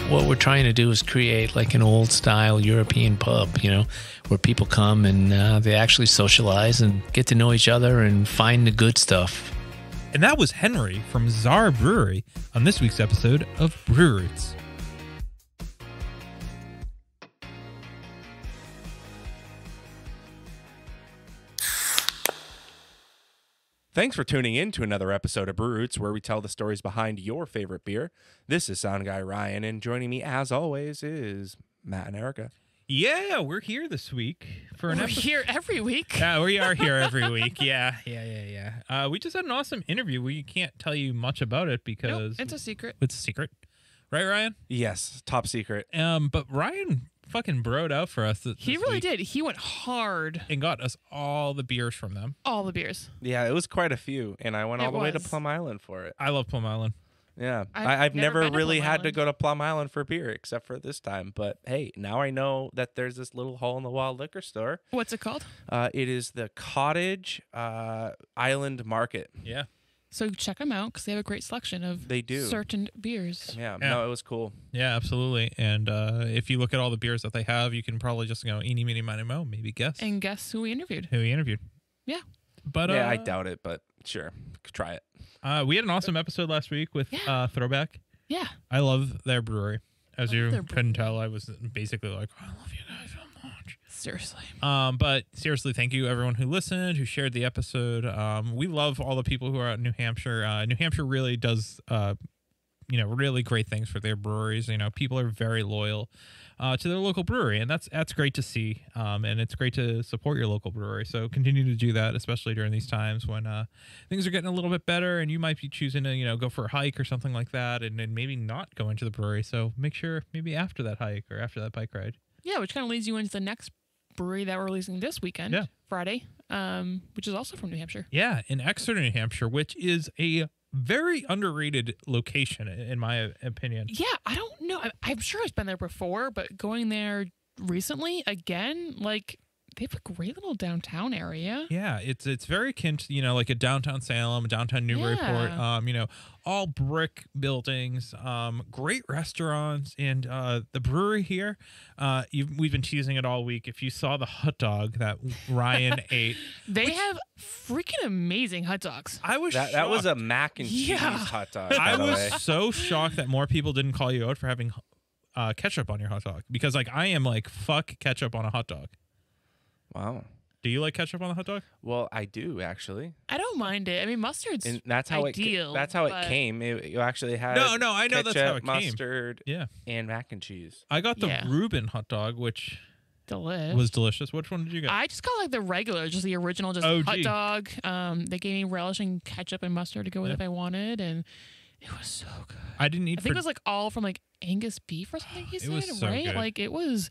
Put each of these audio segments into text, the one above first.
what we're trying to do is create like an old style European pub, you know, where people come and they actually socialize and get to know each other and find the good stuff. And that was Henry from Czar Brewery on this week's episode of Brewed. Thanks for tuning in to another episode of Brewed, where we tell the stories behind your favorite beer. This is Sound Guy Ryan, and joining me as always is Matt and Erica. Yeah, we're here this week for an episode. We're here every week. Yeah, we are here every week. Yeah. We just had an awesome interview. We can't tell you much about it because it's a secret. It's a secret, right, Ryan? Yes, top secret. But Ryan fucking broed out for us. He really did. He went hard and got us all the beers from them. All the beers. Yeah, it was quite a few, and I went all the way to Plum Island for it. I love Plum Island. Yeah, I've never really had to Island. go to Plum Island for beer except for this time. But hey, now I know that there's this little hole-in-the-wall liquor store. What's it called? It is the Cottage Island Market. Yeah. So check them out because they have a great selection of certain beers. Yeah, no, it was cool. Yeah, absolutely. And if you look at all the beers that they have, you can probably just go eeny, meeny, miny, mo, maybe guess. And guess who we interviewed? Yeah. But yeah, I doubt it, but sure, try it. We had an awesome episode last week with Throwback. Yeah. I love their brewery. As you their couldn't tell, I was basically like, I love you guys so much. Seriously. But seriously, thank you everyone who listened, who shared the episode. We love all the people who are out in New Hampshire. New Hampshire really does, really great things for their breweries. You know, people are very loyal to their local brewery, and that's great to see. And it's great to support your local brewery. So continue to do that, especially during these times when things are getting a little bit better, and you might be choosing to go for a hike or something like that, and maybe not go into the brewery. So make sure maybe after that hike or after that bike ride. Yeah, which kind of leads you into the next brewery that we're releasing this weekend, Friday, which is also from New Hampshire. Yeah, in Exeter, New Hampshire, which is a very underrated location, in my opinion. Yeah, I don't know. I'm sure I've been there before, but going there recently, again, like, they have a great little downtown area. Yeah, it's very akin to, like a downtown Salem, a downtown Newburyport, all brick buildings, great restaurants, and the brewery here, we've been teasing it all week. If you saw the hot dog that Ryan ate. They have freaking amazing hot dogs. I was shocked. That was a mac and cheese hot dog. I was so shocked that more people didn't call you out for having ketchup on your hot dog, because I am like, fuck ketchup on a hot dog. Wow. Do you like ketchup on the hot dog? Well, I do, actually. I don't mind it. I mean, mustard's and that's how ideal. That's how it came. You actually had I know ketchup, that's how it came. mustard, and mac and cheese. I got the Reuben hot dog, which was delicious. Which one did you get? I just got like the regular, just the original, just hot dog. They gave me relish and ketchup and mustard to go with if I wanted, and it was so good. I didn't eat. I think it was like all from like Angus beef or something. He said, was so right? good. Like it was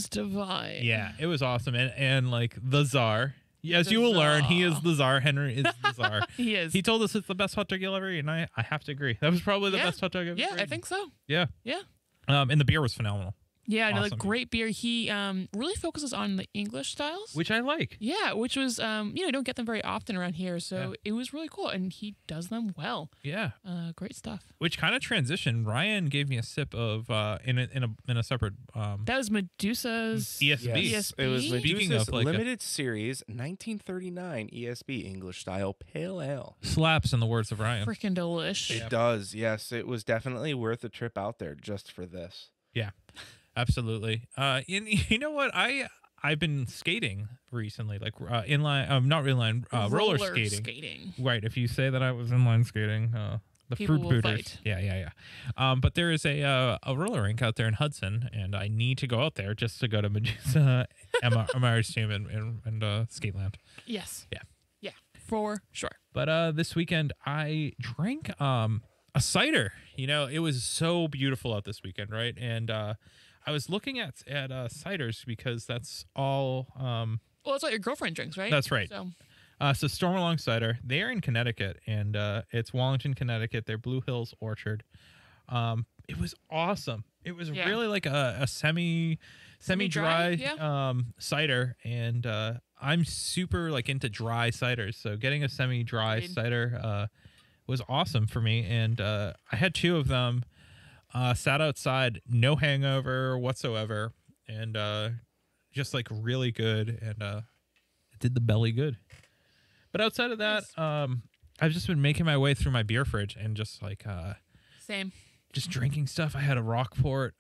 divine. Yeah, it was awesome. And like the Czar, as you will learn, he is the Czar. Henry is the Czar. He is. He told us it's the best hot dog you'll ever eat, and I have to agree. That was probably the best hot dog I've ever eaten. I think so. Yeah. Yeah. And the beer was phenomenal. Yeah, awesome. Another great beer. He really focuses on the English styles, which I like. Yeah, which was you don't get them very often around here, so it was really cool, and he does them well. Yeah, great stuff. Which kind of transitioned. Ryan gave me a sip of in a separate. That was Medusa's ESB. Yes, it was Medusa's like limited series 1939 ESB English style pale ale. Slaps, in the words of Ryan. Freaking delish. It does. Yes, it was definitely worth a trip out there just for this. Yeah. Absolutely. You know what? I've been skating recently, like inline, not inline, roller skating. Right. If you say that I was inline skating, the people fruit will booters. fight. Yeah. But there is a roller rink out there in Hudson, and I need to go out there just to go to Medusa, Amara's team, and Skateland. Yes. Yeah. For sure. But this weekend I drank a cider. It was so beautiful out this weekend, right? And I was looking at ciders because that's all. Well, that's what your girlfriend drinks, right? That's right. So Stormalong Cider. They're in Connecticut, and it's Wallington, Connecticut. They're Blue Hills Orchard. It was awesome. It was really like a semi-dry cider, and I'm super like into dry ciders. So getting a semi-dry cider was awesome for me, and I had two of them. Sat outside, no hangover whatsoever, and just like really good, and it did the belly good. But outside of that, I've just been making my way through my beer fridge and just like Same. just drinking stuff. I had a Rockport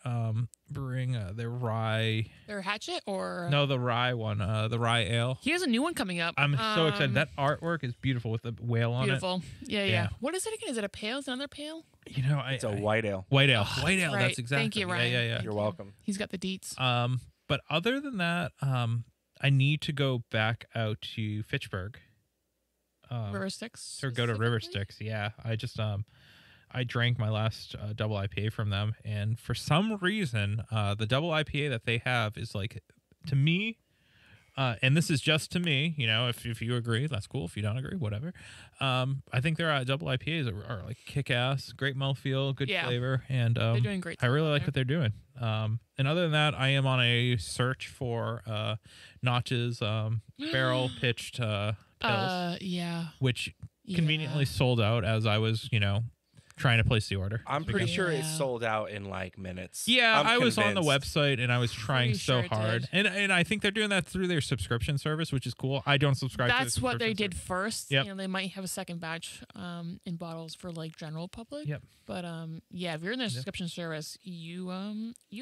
brewing their rye. Their hatchet or No, the rye one, the rye ale. he has a new one coming up. I'm so excited. That artwork is beautiful with the whale on beautiful. Yeah. Yeah. What is it again? Is it a pale? Is it another pale? it. You know, It's a white ale. white ale. White ale. right. That's exactly. Thank you, Ryan. Yeah. You're welcome. He's got the deets. But other than that, I need to go back out to Fitchburg. River Styx. Or go to River specifically? Styx. Yeah, I just I drank my last double IPA from them, and for some reason, the double IPA that they have is like, to me, and this is just to me. You know, if you agree, that's cool. If you don't agree, whatever. I think their double IPAs are like kick ass, great mouthfeel, good Yeah. flavor, and They're doing great. I really stuff like there. what they're doing. And other than that, I am on a search for Notch's barrel pitched pills, Yeah. which Yeah. conveniently sold out as I was, trying to place the order. I'm pretty sure it's Yeah. sold out in like minutes. Yeah, I'm I was on the convinced. website and I was trying Pretty so sure it hard, and I think they're doing that through their subscription service, which is cool. I don't subscribe. to That's the what they subscription did service. first. Yep. You know, they might have a second batch in bottles for like general public. Yep. But yeah, if you're in their subscription service, you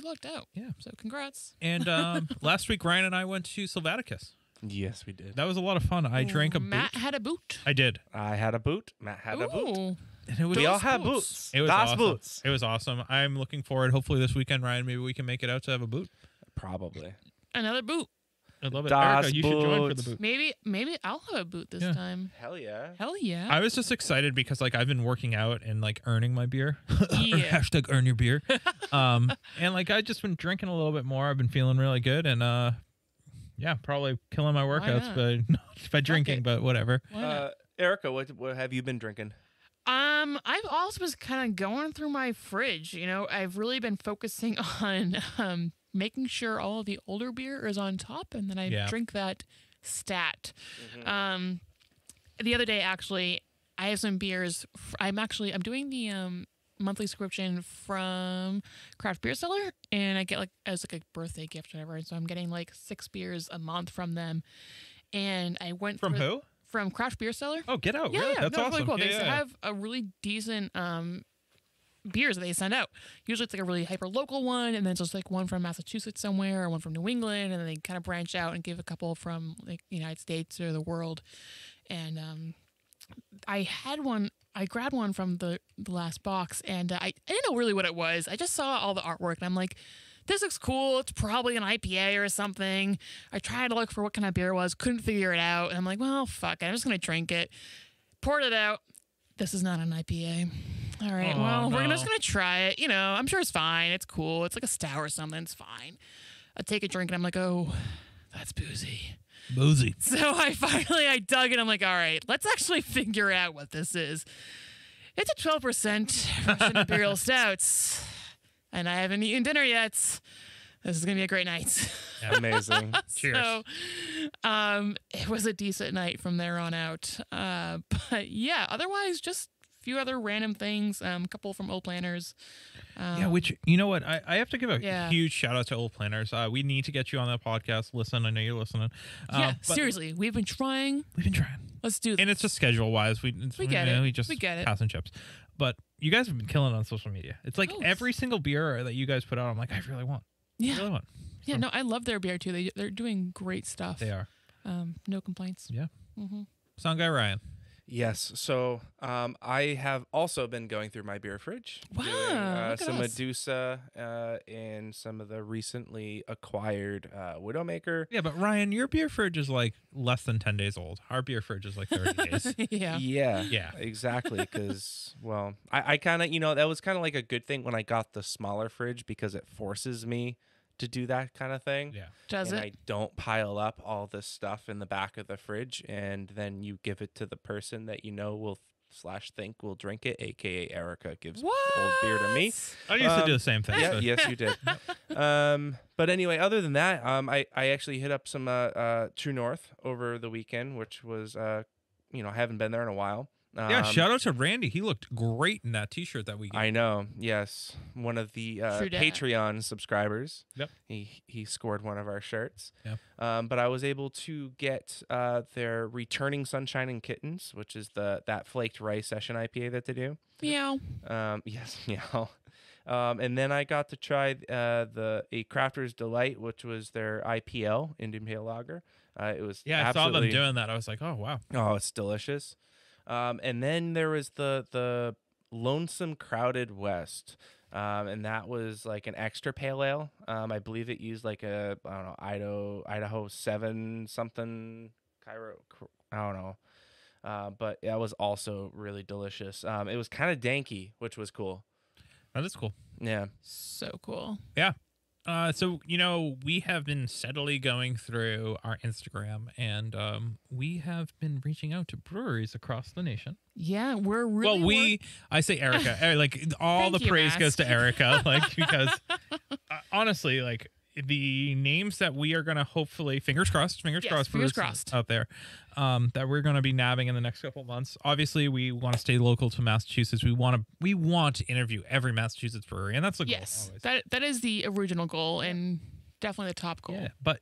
lucked out. Yeah. So congrats. And last week, Ryan and I went to Sylvaticus. Yes, we did. That was a lot of fun. I drank a Matt boot. had a boot. I did. I had a boot. Matt had a boot. Ooh. And it was We all Those had boots. boots. It was Das awesome. boots. It was awesome. I'm looking forward. Hopefully this weekend, Ryan, maybe we can make it out to have a boot. Probably. Another boot. I love it. Das Erica, you should join for the boots. boot. Maybe I'll have a boot this Yeah. time. Hell yeah. Hell yeah. I was just excited because like I've been working out and like earning my beer. Yeah. Hashtag earn your beer. And like I've just been drinking a little bit more. I've been feeling really good, and yeah, probably killing my workouts, not? but not by drinking, it. but whatever. Why not? Erica, what have you been drinking? I've also was kind of going through my fridge. You know, I've really been focusing on making sure all of the older beer is on top, and then I Yeah. drink that stat. The other day, actually, I have some beers. I'm doing the monthly subscription from Craft Beer Cellar, and I get like as like a birthday gift or whatever. And so I'm getting like 6 beers a month from them. And I went From through- who? From Craft Beer Cellar. Oh, get out! Yeah, really? yeah, That's no, it's awesome. really cool. Yeah, They yeah. have a really decent beers that they send out. Usually it's like a really hyper local one, and then it's just like one from Massachusetts somewhere, or one from New England, and then they kind of branch out and give a couple from like the United States or the world. And I grabbed one from the last box, and I didn't know really what it was. I just saw all the artwork, and I'm like, this looks cool. It's probably an IPA or something. I tried to look for what kind of beer it was, couldn't figure it out. And I'm like, well, fuck it. I'm just going to drink it. Poured it out. This is not an IPA. All right, Oh, well, we're no. just going to try it. You know, I'm sure it's fine. It's cool. It's like a stout or something. It's fine. I take a drink, and I'm like, oh, that's boozy. Boozy. So I dug it. I'm like, all right, let's actually figure out what this is. It's a 12% Russian Imperial Stouts, and I haven't eaten dinner yet. This is gonna be a great night. Amazing. Cheers. So, it was a decent night from there on out. But yeah, otherwise, just a few other random things. A couple from Old Planners. Yeah, which, you know what? I have to give a Yeah. huge shout out to Old Planners. We need to get you on that podcast. Listen, I know you're listening. Yeah, but seriously, we've been trying. We've been trying. Let's do this. And it's just schedule wise. We get it. We just We get it. passing chips. But you guys have been killing on social media. It's like Oh. every single beer that you guys put out, I'm like, I really want. I Yeah, really want. yeah. No, I love their beer too. They're doing great stuff. They are. No complaints. Yeah. Mm-hmm. Sound guy Ryan. Yes. So I have also been going through my beer fridge. Wow, Doing, look at some us. Medusa and some of the recently acquired Widowmaker. Yeah, but Ryan, your beer fridge is like less than 10 days old. Our beer fridge is like 30 days. Yeah. Yeah. Exactly. Because, well, I kind of, that was kind of like a good thing when I got the smaller fridge because it forces me to do that kind of thing. Yeah. Does and it? I don't pile up all this stuff in the back of the fridge, and then you give it to the person that will / think will drink it, aka Erica gives old beer to me. I used to do the same thing. Yeah, so- yes, you did. But anyway, other than that, I actually hit up some True North over the weekend, which was I haven't been there in a while. Yeah, shout out to Randy. He looked great in that T-shirt that we gave. I know. Yes, one of the Patreon subscribers. Yep. He scored one of our shirts. Yep. But I was able to get their Returning Sunshine and Kittens, which is that flaked rice session IPA that they do. Meow. Yes, meow. And then I got to try a Crafter's Delight, which was their IPL, Indian Pale Lager. It was I saw them doing that. I was like, oh wow. Oh, it's delicious. And then there was the Lonesome Crowded West, and that was like an extra pale ale. I believe it used like a Idaho 7 something Cairo. I don't know, but that was also really delicious. It was kind of danky, which was cool. That is cool. Yeah. So cool. Yeah. So, we have been steadily going through our Instagram, and we have been reaching out to breweries across the nation. Yeah, we're really... I say Erica, like all the praise goes to Erica, like, because honestly, like, the names that we are going to hopefully, fingers crossed out there, that we're going to be nabbing in the next couple of months. Obviously, we want to stay local to Massachusetts. We want to interview every Massachusetts brewery, and that's the goal. Yes, that is the original goal, and definitely the top goal. Yeah, but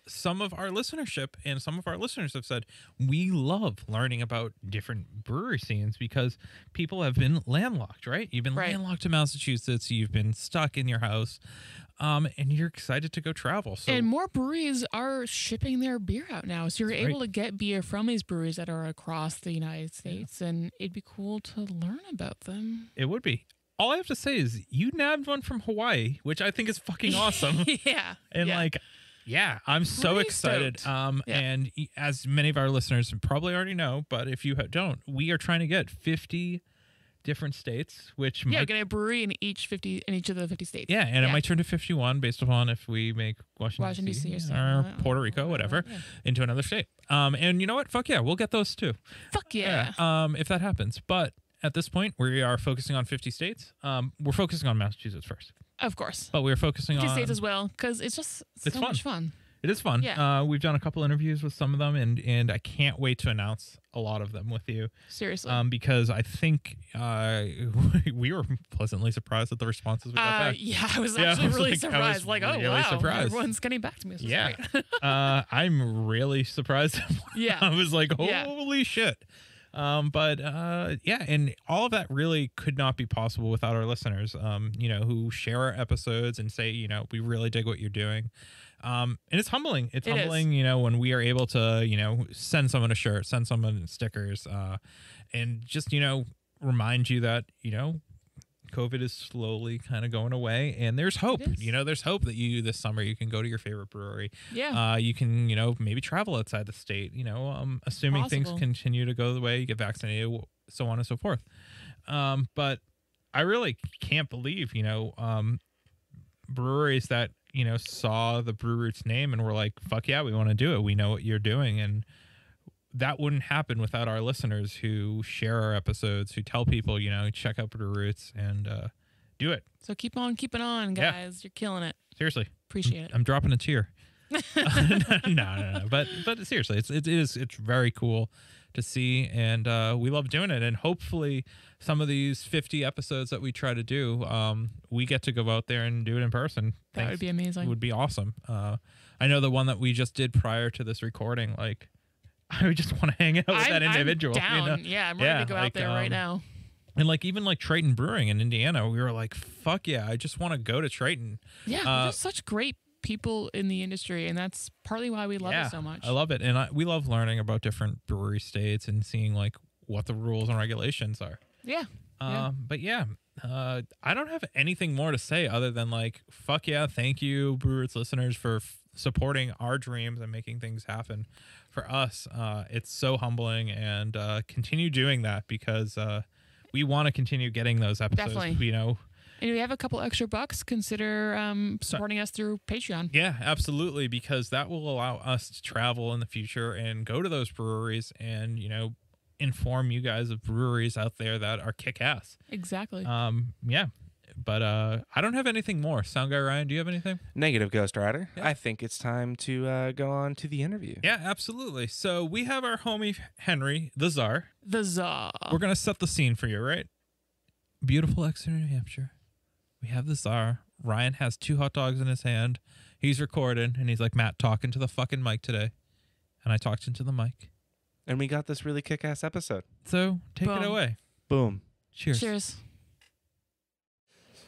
some of our listenership and some of our listeners have said we love learning about different brewery scenes because people have been landlocked, right? You've been landlocked to Massachusetts. You've been stuck in your house. And you're excited to go travel. So. And more breweries are shipping their beer out now. So you're able to get beer from these breweries that are across the United States. Yeah. And it'd be cool to learn about them. It would be. All I have to say is you nabbed one from Hawaii, which I think is fucking awesome. Yeah. And I'm so excited. And as many of our listeners probably already know, but if you don't, we are trying to get 50 different states, which might get a brewery in each of the 50 states. Yeah, and it might turn to 51 based upon if we make Washington DC or Puerto Rico, whatever, into another state. And you know what? Fuck yeah, we'll get those too. Fuck yeah. If that happens. But at this point, we are focusing on 50 states. We're focusing on Massachusetts first. Of course. But we're focusing 50 on states as well, because it's just so much fun. It is fun. Yeah. We've done a couple interviews with some of them, and I can't wait to announce a lot of them with you. Seriously. Because I think we were pleasantly surprised at the responses we got back. Yeah, I was actually really surprised. Like, oh, wow, surprised. Everyone's getting back to me. This is great. I'm really surprised. Yeah. I was like, holy shit. And all of that really could not be possible without our listeners, who share our episodes and say, we really dig what you're doing. And it's humbling. It's humbling, when we are able to, send someone a shirt, send someone stickers, and just, remind you that, COVID is slowly kind of going away, and there's hope. There's hope that this summer you can go to your favorite brewery. Yeah. You can, maybe travel outside the state, assuming things continue to go the way you get vaccinated, so on and so forth. But I really can't believe, breweries that, saw the Brew Roots name and were like, fuck yeah, we want to do it. We know what you're doing. And that wouldn't happen without our listeners who share our episodes, who tell people, check out Brew Roots and do it. So keep on keeping on, guys. Yeah. You're killing it. Seriously. Appreciate it. I'm dropping a tear. No. But seriously, it's very cool to see, and we love doing it. And hopefully some of these 50 episodes that we try to do, we get to go out there and do it in person. That would be amazing. It would be awesome. I know the one that we just did prior to this recording, like, I would just want to hang out with that individual. I'm down. Yeah, I'm ready to go out there right now. And even Triton Brewing in Indiana, we were like, fuck yeah, I just want to go to Triton. Yeah, there's such great people in the industry, and that's partly why we love it so much. I love it, and we love learning about different brewery states and seeing what the rules and regulations are. Yeah. But I don't have anything more to say other than fuck yeah, thank you, Brewers listeners, for supporting our dreams and making things happen for us. It's so humbling, and continue doing that because we want to continue getting those episodes. Definitely. And if you have a couple extra bucks, consider supporting us through Patreon. Yeah, absolutely, because that will allow us to travel in the future and go to those breweries and, inform you guys of breweries out there that are kick-ass. Exactly. But I don't have anything more. Sound guy Ryan, do you have anything? Negative Ghost Rider. Yeah. I think it's time to go on to the interview. Yeah, absolutely. So we have our homie Henry, the Czar. The Czar. We're going to set the scene for you, right? Beautiful Exeter, New Hampshire. We have the Czar. Ryan has 2 hot dogs in his hand. He's recording, and he's like, Matt, talking to the fucking mic today. And I talked into the mic. And we got this really kick-ass episode. So take it Boom. away. Boom. Cheers. Cheers.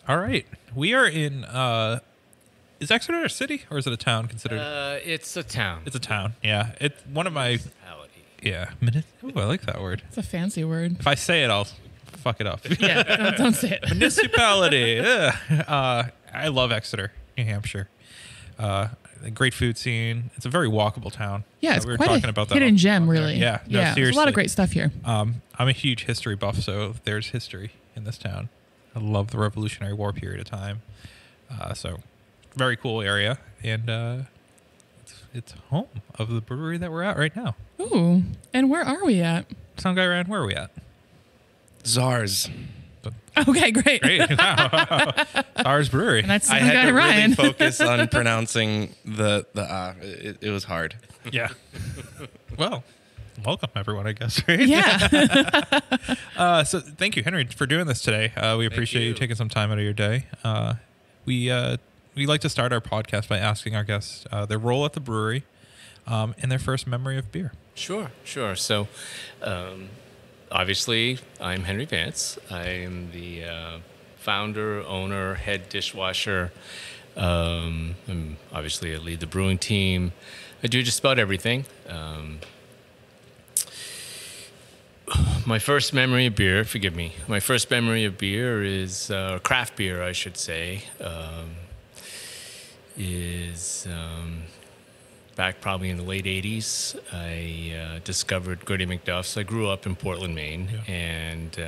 All right. We are in, is Exeter a city or is it a town considered? It's a town. It's a town. Yeah. It's one of my, Municipality. yeah. Ooh, I like that word. It's a fancy word. If I say it, I'll fuck it up. Yeah, don't say it. Municipality. I love Exeter, New Hampshire. A great food scene. It's a very walkable town. Yeah, it's we were quite talking a about that hidden gem, on there. really. Yeah, no, There's a lot seriously. of great stuff here. I'm a huge history buff, so there's history in this town. I love the Revolutionary War period of time. So very cool area, and it's home of the brewery that we're at right now. Ooh, and where are we at? Sound guy Ryan, where are we at? Czars. Okay, great. Great. Czar's Brewery. And that's I some had guy to Ryan. really focus on pronouncing the it was hard. Yeah. Well, welcome everyone, I guess. Right? Yeah. So thank you, Henry, for doing this today. We appreciate you taking some time out of your day. We like to start our podcast by asking our guests their role at the brewery and their first memory of beer. Sure. So, obviously, I'm Henry Vance. I am the founder, owner, head dishwasher. Obviously, I lead the brewing team. I do just about everything. My first memory of beer, forgive me, my first memory of beer is, craft beer, I should say, is back probably in the late 80s. I discovered Gritty McDuff's. I grew up in Portland, Maine, and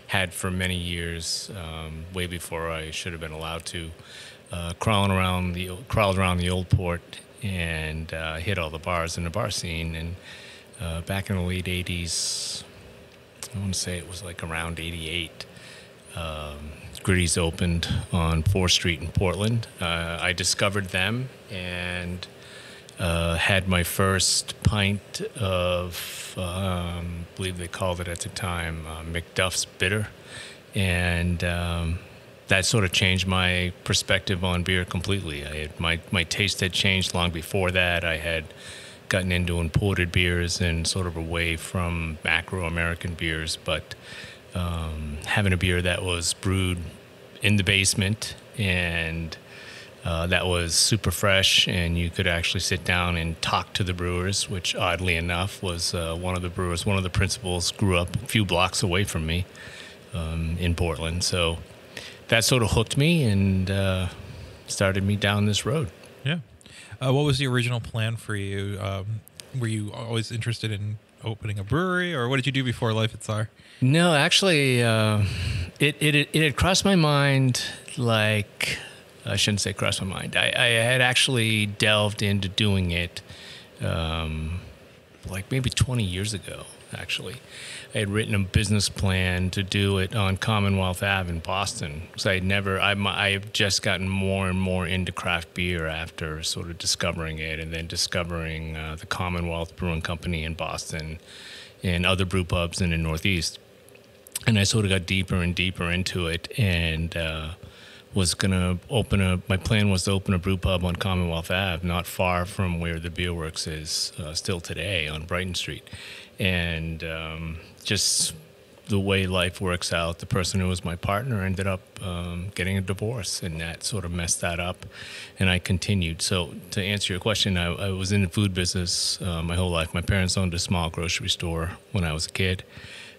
had for many years, way before I should have been allowed to, crawled around the old port and hit all the bars in the bar scene. And back in the late 80s, I want to say it was like around 88, Gritty's opened on 4th Street in Portland. I discovered them and had my first pint of, I believe they called it at the time, McDuff's Bitter. And that sort of changed my perspective on beer completely. My taste had changed long before that. I had gotten into imported beers and sort of away from macro-American beers, but having a beer that was brewed in the basement and that was super fresh, and you could actually sit down and talk to the brewers, which oddly enough was one of the principals grew up a few blocks away from me in Portland. So that sort of hooked me and started me down this road. Yeah. What was the original plan for you? Were you always interested in opening a brewery, or what did you do before life at Czar? No, actually, it had crossed my mind, like, I shouldn't say crossed my mind. I had actually delved into doing it like maybe 20 years ago, actually. I had written a business plan to do it on Commonwealth Ave in Boston. So I've just gotten more and more into craft beer after sort of discovering it, and then discovering the Commonwealth Brewing Company in Boston and other brew pubs in the Northeast. And I sort of got deeper and deeper into it, and was going to my plan was to open a brew pub on Commonwealth Ave, not far from where the Beer Works is still today on Brighton Street. And just the way life works out, the person who was my partner ended up getting a divorce, and that sort of messed that up. And I continued. So to answer your question, I was in the food business my whole life. My parents owned a small grocery store when I was a kid.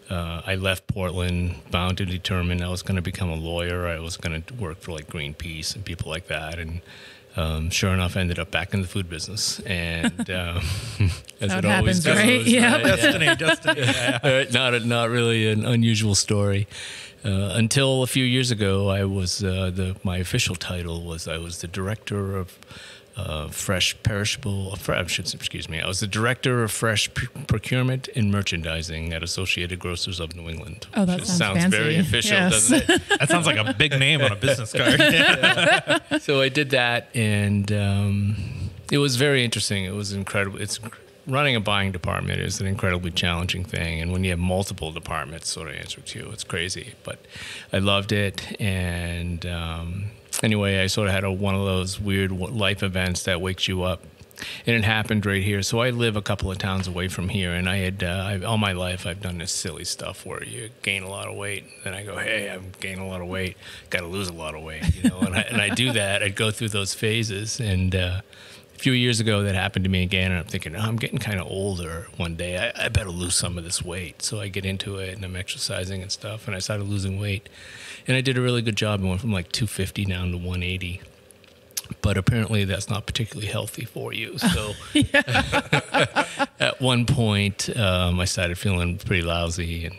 I left Portland, bound and determined I was going to become a lawyer. I was going to work for like Greenpeace and people like that. And sure enough, I ended up back in the food business. And as it always goes, right? Yeah. Destiny. Yeah. Not really an unusual story. Until a few years ago, I was my official title was I was the director of fresh perishable. Excuse me. I was the director of fresh procurement and merchandising at Associated Grocers of New England. Oh, that which sounds fancy. very official, Yes. doesn't it? That sounds like a big name on a business card. So I did that, and it was very interesting. It was incredible. It's running a buying department is an incredibly challenging thing, and when you have multiple departments sort of answer to you, it's crazy. But I loved it, and anyway, I sort of had one of those weird life events that wakes you up, and it happened right here. So I live a couple of towns away from here, and I had all my life I've done this silly stuff where you gain a lot of weight, and then I go, hey, I'm gaining a lot of weight, got to lose a lot of weight, you know, and I do that. I'd go through those phases, and a few years ago that happened to me again, and I'm thinking, oh, I'm getting kind of older one day. I better lose some of this weight. So I get into it, and I'm exercising and stuff, and I started losing weight. And I did a really good job. I went from like 250 down to 180. But apparently that's not particularly healthy for you. So at one point, I started feeling pretty lousy.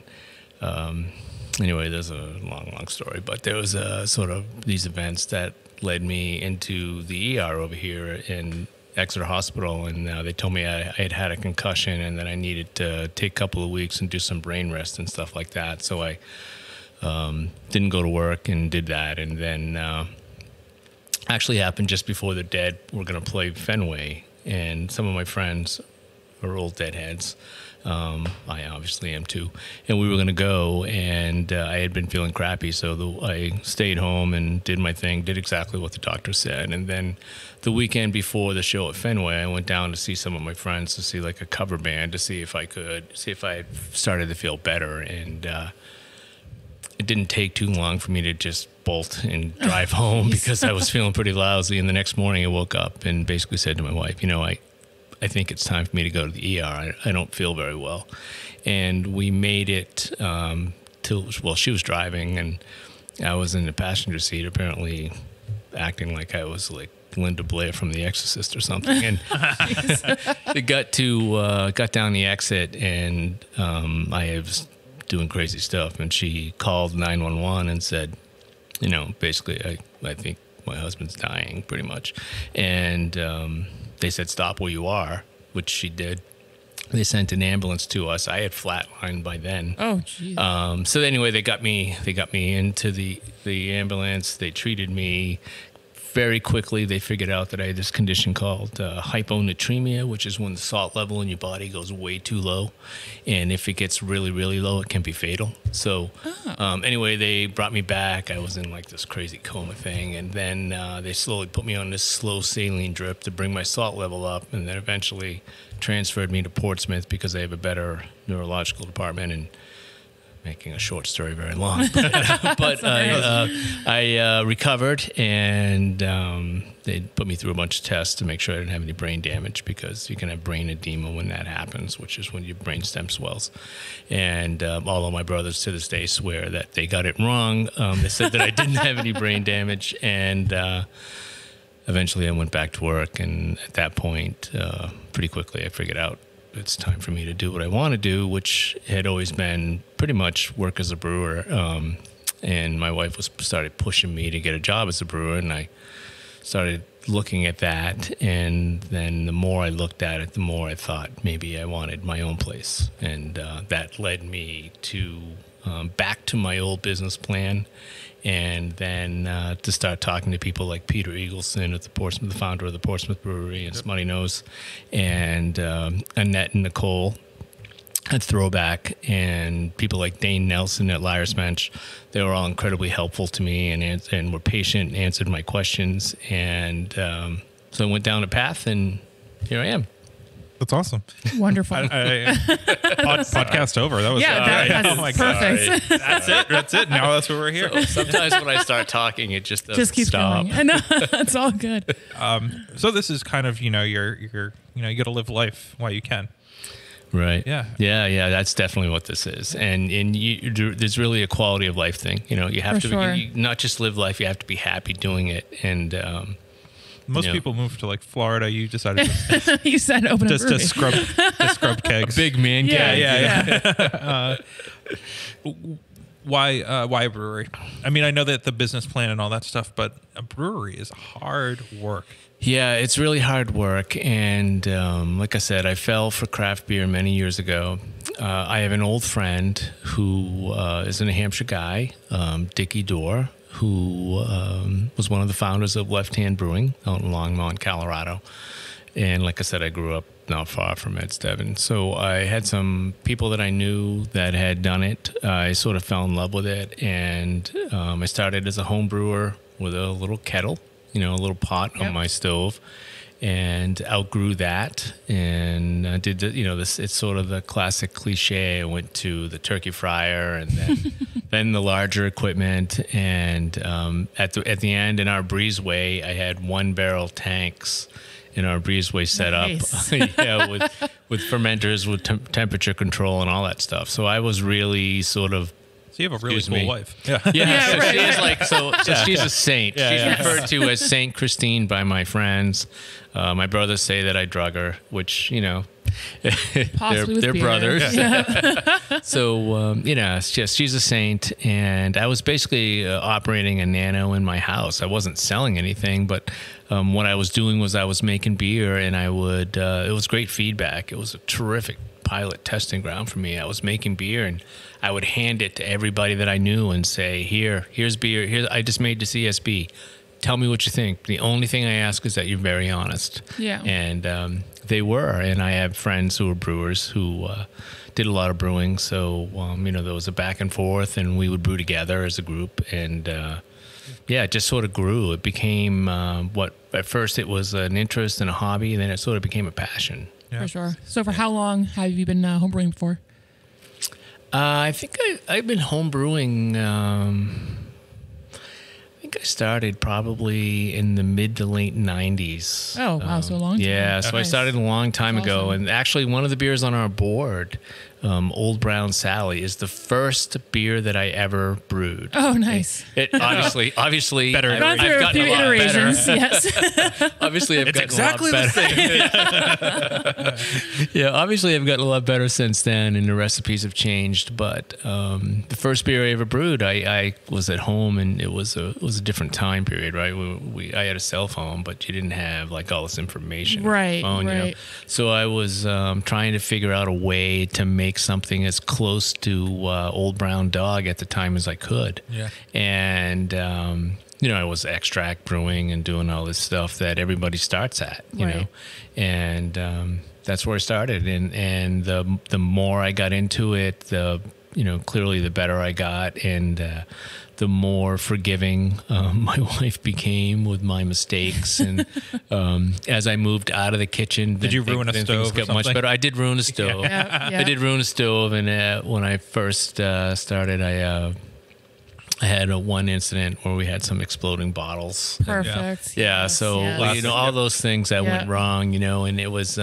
And anyway, there's a long story. But there was sort of these events that led me into the ER over here in Exeter Hospital, and they told me I had a concussion and that I needed to take a couple of weeks and do some brain rest and stuff like that. So I didn't go to work and did that, and then actually happened just before the Dead were going to play Fenway, and some of my friends are old Deadheads. I obviously am too. And we were going to go, and I had been feeling crappy, so I stayed home and did my thing, did exactly what the doctor said. And then the weekend before the show at Fenway, I went down to see some of my friends to see like a cover band to see if I started to feel better. And it didn't take too long for me to just bolt and drive home because I was feeling pretty lousy. And the next morning I woke up and basically said to my wife, you know, I think it's time for me to go to the ER. I don't feel very well. And we made it she was driving and I was in the passenger seat, apparently acting like I was like Linda Blair from The Exorcist or something. And it got down the exit, and I was doing crazy stuff. And she called 911 and said, you know, basically, I think my husband's dying pretty much. And they said, stop where you are, which she did. They sent an ambulance to us. I had flatlined by then. Oh, jeez. So anyway, they got me into the ambulance. They treated me very quickly. They figured out that I had this condition called hyponatremia, which is when the salt level in your body goes way too low. And if it gets really, really low, it can be fatal. So anyway, they brought me back. I was in like this crazy coma thing. And then they slowly put me on this slow saline drip to bring my salt level up. And then eventually transferred me to Portsmouth because they have a better neurological department. And making a short story very long, but I recovered, and they put me through a bunch of tests to make sure I didn't have any brain damage, because you can have brain edema when that happens, which is when your brain stem swells. And all of my brothers to this day swear that they got it wrong. They said that I didn't have any brain damage, and eventually I went back to work. And at that point, pretty quickly, I figured out it's time for me to do what I want to do, which had always been pretty much work as a brewer. And my wife started pushing me to get a job as a brewer, and I started looking at that. And then the more I looked at it, the more I thought maybe I wanted my own place. And that led me to back to my old business plan. And then to start talking to people like Peter Eagleson at the founder of the Portsmouth Brewery, and Smutty Nose, and Annette and Nicole at Throwback, and people like Dane Nelson at Liar's Bench. They were all incredibly helpful to me and were patient and answered my questions. And so I went down a path, and here I am. That's awesome. Wonderful. Podcast over. That was that's perfect. That's it. Now that's where we're here. So sometimes when I start talking, it just doesn't keeps stop. going. I know. It's all good. So this is kind of, you got to live life while you can. Right. Yeah. That's definitely what this is. And there's really a quality of life thing. You know, you have to not just live life, you have to be happy doing it. And most people move to like Florida. You decided to you said open a brewery. to scrub kegs. A big man keg. Yeah. Why a brewery? I mean, I know that the business plan and all that stuff, but a brewery is hard work. Yeah, it's really hard work. And like I said, I fell for craft beer many years ago. I have an old friend who is a New Hampshire guy, Dickie Dorr, who was one of the founders of Left Hand Brewing out in Longmont, Colorado. And like I said, I grew up not far from Edstead. So I had some people that I knew that had done it. I sort of fell in love with it. And I started as a home brewer with a little kettle, a little pot on my stove, and outgrew that. And did this? It's sort of the classic cliche. I went to the turkey fryer, and then then the larger equipment. And at the end, in our breezeway, I had 1-barrel tanks in our breezeway set up, with fermenters, with temperature control, and all that stuff. So I was really sort of. So you have a really cool wife. Yeah. So she is like so she's a saint. She's referred to as Saint Christine by my friends. My brothers say that I drug her, which they're brothers. So she's a saint, and I was basically operating a nano in my house. I wasn't selling anything, but what I was doing was I was making beer, and I would. It was great feedback. It was a terrific pilot testing ground for me. I was making beer, and I would hand it to everybody that I knew and say, here's beer. I just made the CSB. Tell me what you think. The only thing I ask is that you're very honest. Yeah. And they were. And I have friends who were brewers who did a lot of brewing. So, there was a back and forth, and we would brew together as a group. And, it just sort of grew. It became at first it was an interest and a hobby, and then it sort of became a passion. Yeah. For sure. So for how long have you been homebrewing for? I think I've been homebrewing. I think I started probably in the mid to late 90s. Oh, wow. So a long time. Yeah, so I started a long time ago. Awesome. And actually, one of the beers on our board, Old Brown Sally, is the first beer that I ever brewed. Oh, nice. It obviously better. I've Gone through a gotten few a lot iterations. better. Yes. Obviously, I've It's gotten exactly a lot the better. same. Yeah, obviously I've gotten a lot better since then, and the recipes have changed. But the first beer I ever brewed, I was at home, and it was a different time period, right? I had a cell phone, but you didn't have like all this information. Right, on your phone, right. So I was trying to figure out a way to make something as close to Old Brown Dog at the time as I could. Yeah. And I was extract brewing and doing all this stuff that everybody starts at, you know, and that's where I started. And the more I got into it, clearly the better I got, and the more forgiving my wife became with my mistakes. And as I moved out of the kitchen, Did you ruin a then stove things got or much something? better. I did ruin a stove. Yeah. I did ruin a stove, and when I first started, I had one incident where we had some exploding bottles. Perfect. Yeah, Yes, so yes. all those things that went Yeah. wrong, and it was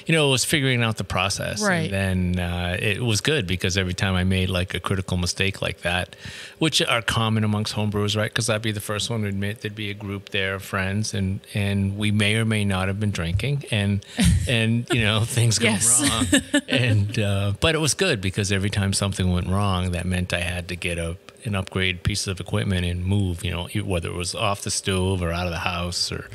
it was figuring out the process. Right. And then it was good because every time I made like a critical mistake like that, which are common amongst homebrewers, right? Because I'd be the first one to admit there'd be a group there of friends, and we may or may not have been drinking, and things go Yes. wrong. And but it was good because every time something went wrong, that meant I had to get an upgrade piece of equipment and move, whether it was off the stove or out of the house or,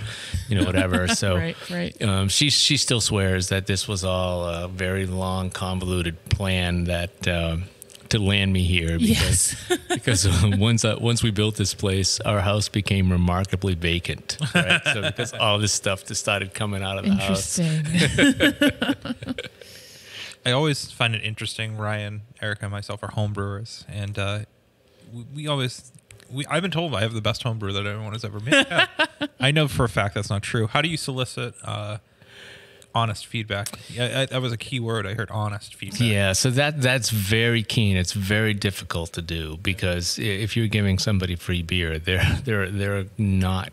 whatever. So Right. she still swears that this was all a very long, convoluted plan that to land me here because once we built this place, our house became remarkably vacant. Right? So because all this stuff just started coming out of the house. Interesting. I always find it interesting. Ryan, Erica, and myself are homebrewers, and I've been told I have the best homebrew that anyone has ever made. I know for a fact that's not true. How do you solicit honest feedback? Yeah, that was a key word. I heard honest feedback. Yeah, so that's very keen. It's very difficult to do because if you're giving somebody free beer, they're not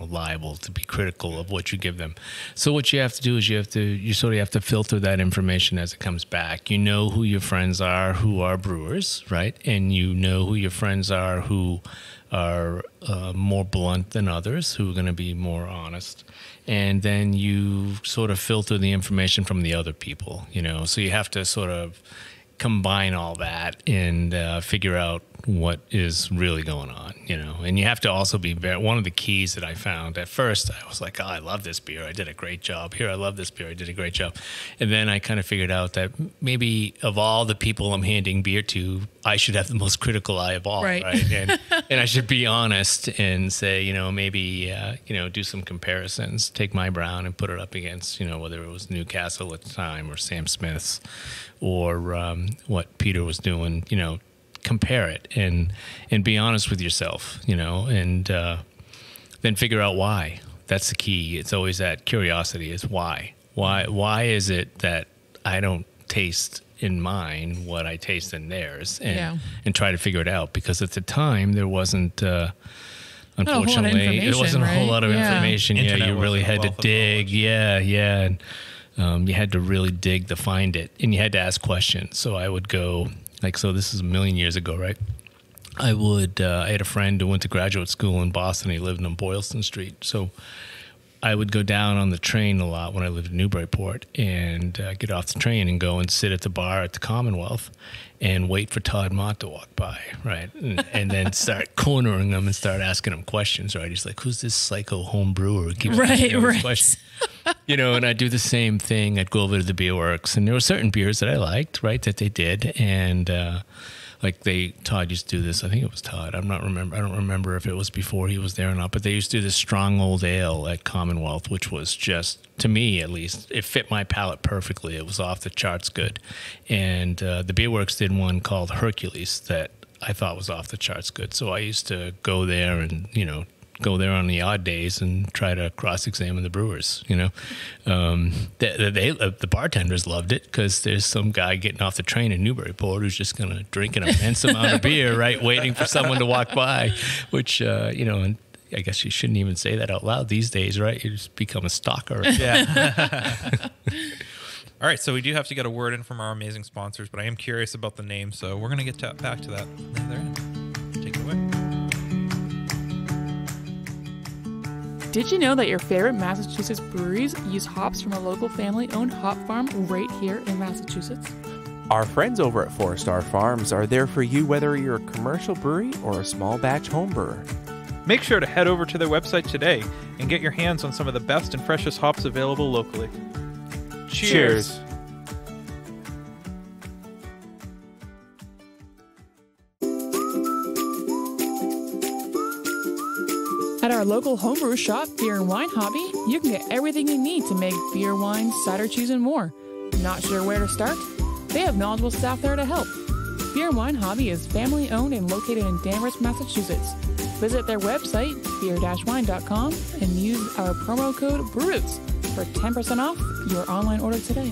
liable to be critical of what you give them. So what you have to do is you sort of have to filter that information as it comes back. You know who your friends are who are brewers, right? And you know who your friends are who are more blunt than others, who are going to be more honest. And then you sort of filter the information from the other people, so you have to sort of combine all that and figure out what is really going on, you know. And you have to also be one of the keys that I found at first, I was like, oh, I love this beer, I did a great job. Here, I love this beer, I did a great job. And then I kind of figured out that maybe of all the people I'm handing beer to, I should have the most critical eye of all, right? And I should be honest and say, you know, maybe, you know, do some comparisons, take my brown and put it up against, you know, whether it was Newcastle at the time or Sam Smith's or what Peter was doing, you know, compare it and be honest with yourself, you know, and then figure out why. That's the key. It's always that curiosity is why. Why is it that I don't taste in mine what I taste in theirs, and try to figure it out? Because at the time there wasn't, unfortunately, there wasn't a whole lot of information. Yeah, you really had to dig. And you had to really dig to find it, and you had to ask questions. So I would go. Like, so this is a million years ago, right? I had a friend who went to graduate school in Boston. He lived on Boylston Street. So I would go down on the train a lot when I lived in Newburyport and get off the train and go and sit at the bar at the Commonwealth and wait for Todd Mott to walk by, right? And then start cornering him and start asking him questions, right? He's like, who's this psycho home brewer who keeps asking these questions? You know, and I'd do the same thing. I'd go over to the beer works, and there were certain beers that I liked, right, that they did. And like Todd used to do this. I think it was Todd. I don't remember if it was before he was there or not, but they used to do this strong old ale at Commonwealth, which was just, to me at least, it fit my palate perfectly. It was off the charts good. And the beer works did one called Hercules that I thought was off the charts good. So I used to go there and, you know, go there on the odd days and try to cross-examine the brewers, you know. The bartenders loved it because there's some guy getting off the train in Newburyport who's just going to drink an immense amount of beer, right, waiting for someone to walk by, which, you know, and I guess you shouldn't even say that out loud these days, right? You just become a stalker. Yeah. All right, so we do have to get a word in from our amazing sponsors, but I am curious about the name, so we're going to get back to that. Take it away. Did you know that your favorite Massachusetts breweries use hops from a local family-owned hop farm right here in Massachusetts? Our friends over at 4 Star Farms are there for you whether you're a commercial brewery or a small batch home brewer. Make sure to head over to their website today and get your hands on some of the best and freshest hops available locally. Cheers. At our local homebrew shop, Beer and Wine Hobby, you can get everything you need to make beer, wine, cider, cheese, and more. Not sure where to start? They have knowledgeable staff there to help. Beer and Wine Hobby is family-owned and located in Danvers, Massachusetts. Visit their website, beer-wine.com, and use our promo code BREWS for 10% off your online order today.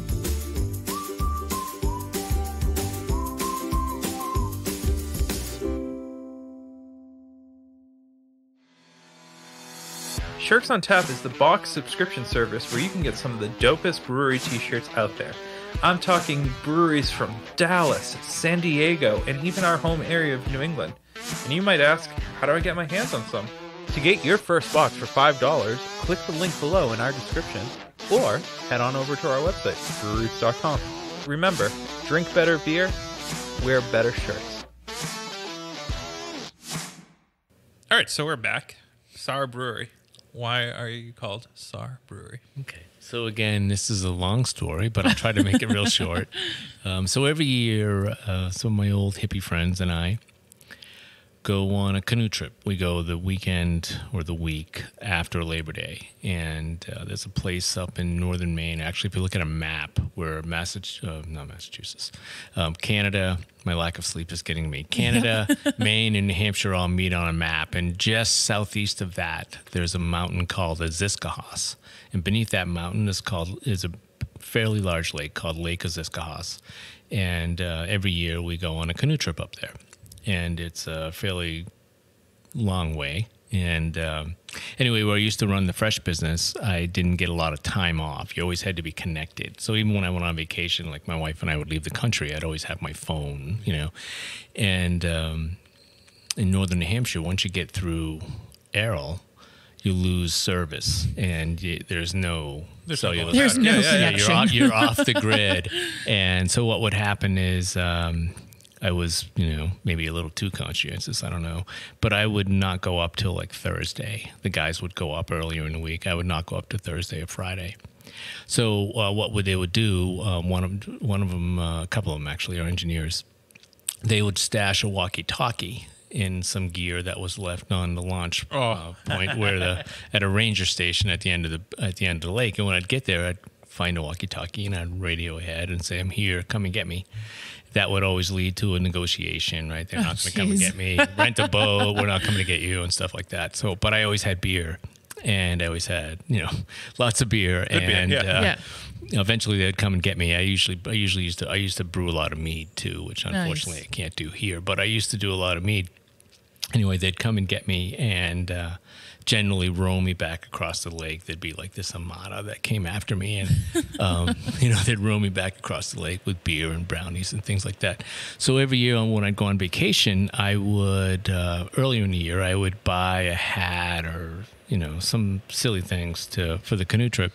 Shirts on Tap is the box subscription service where you can get some of the dopest brewery t-shirts out there. I'm talking breweries from Dallas, San Diego, and even our home area of New England. And you might ask, how do I get my hands on some? To get your first box for $5, click the link below in our description, or head on over to our website, breweroots.com. Remember, drink better beer, wear better shirts. All right, so we're back. Czar Brewery. Why are you called Czar Brewery? Okay. So again, this is a long story, but I'll try to make it real short. So every year, some of my old hippie friends and I go on a canoe trip. We go the weekend or the week after Labor Day. And there's a place up in northern Maine. Actually, if you look at a map where Canada, my lack of sleep is getting me. Canada, Maine, and New Hampshire all meet on a map. And just southeast of that, there's a mountain called Aziscahos. And beneath that mountain is a fairly large lake called Lake Aziscahos. And every year we go on a canoe trip up there. And it's a fairly long way. And anyway, where I used to run the fresh business, I didn't get a lot of time off. You always had to be connected. So even when I went on vacation, like my wife and I would leave the country, I'd always have my phone, you know. And in northern New Hampshire, once you get through Errol, you lose service, and there's no cellular. There's no connection. You're off the grid. And so what would happen is I was, maybe a little too conscientious, I don't know, but I would not go up till like Thursday. The guys would go up earlier in the week. I would not go up to Thursday or Friday. So they would do, one of them, a couple of them actually are engineers. They would stash a walkie-talkie in some gear that was left on the launch point where at a ranger station at the end of the lake. And when I'd get there, I'd find a walkie-talkie and I'd radio ahead and say, "I'm here, come and get me." That would always lead to a negotiation, right? They're not going to come and get me. Rent a boat, we're not coming to get you, and stuff like that. So, but I always had beer, and I always had, lots of beer. Eventually they'd come and get me. I usually used to brew a lot of mead too, which unfortunately I can't do here. But I used to do a lot of mead. Anyway, they'd come and get me and generally row me back across the lake. There'd be like this armada that came after me, and they'd row me back across the lake with beer and brownies and things like that. So every year when I'd go on vacation, I would earlier in the year I would buy a hat or some silly things for the canoe trip.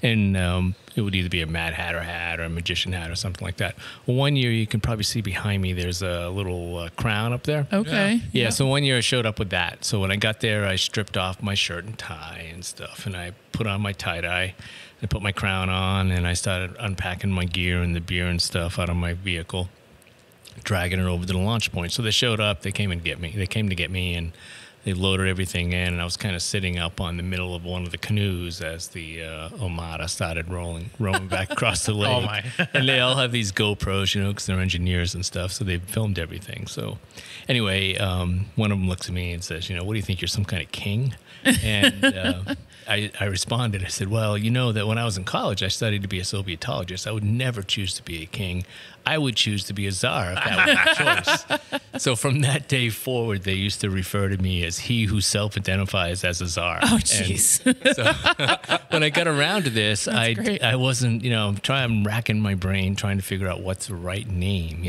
And it would either be a Mad Hatter hat or a magician hat or something like that. Well, one year, you can probably see behind me, there's a little crown up there. Okay. Yeah, so one year I showed up with that. So when I got there, I stripped off my shirt and tie and stuff, and I put on my tie-dye. I put my crown on, and I started unpacking my gear and the beer and stuff out of my vehicle, dragging it over to the launch point. So they showed up. They came to get me, and they loaded everything in, and I was kind of sitting up on the middle of one of the canoes as the Armada started rowing back across the lake. Oh my! And they all have these GoPros, because they're engineers and stuff, so they filmed everything. So, anyway, one of them looks at me and says, "What do you think? You're some kind of king?" And I responded. I said, "Well, that when I was in college, I studied to be a Sovietologist. I would never choose to be a king. I would choose to be a czar if that was my choice." So from that day forward, they used to refer to me as he who self-identifies as a czar. Oh, jeez. So when I got around to this, great. I wasn't, I'm racking my brain trying to figure out what's the right name,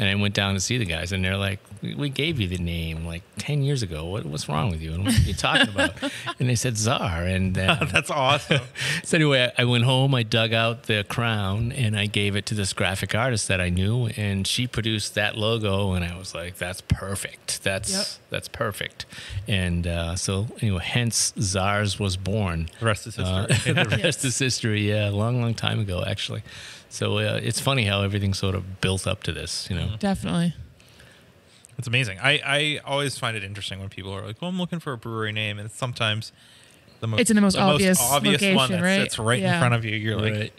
And I went down to see the guys, and they're like, "We gave you the name like 10 years ago. What's wrong with you? And what are you talking about?" And they said Czar. And That's awesome. so anyway, I went home, I dug out the crown, and I gave it to this graphic artist that I knew, and she produced that logo, and I was like, "That's perfect. That's perfect." And so anyway, hence Czars was born. The rest is history. The rest is history. Yeah, a long, long time ago, actually. So it's funny how everything sort of built up to this, Definitely. It's amazing. I always find it interesting when people are like, "Well, I'm looking for a brewery name," and it's sometimes it's in the most obvious location, one that right? sits right in front of you. You're like,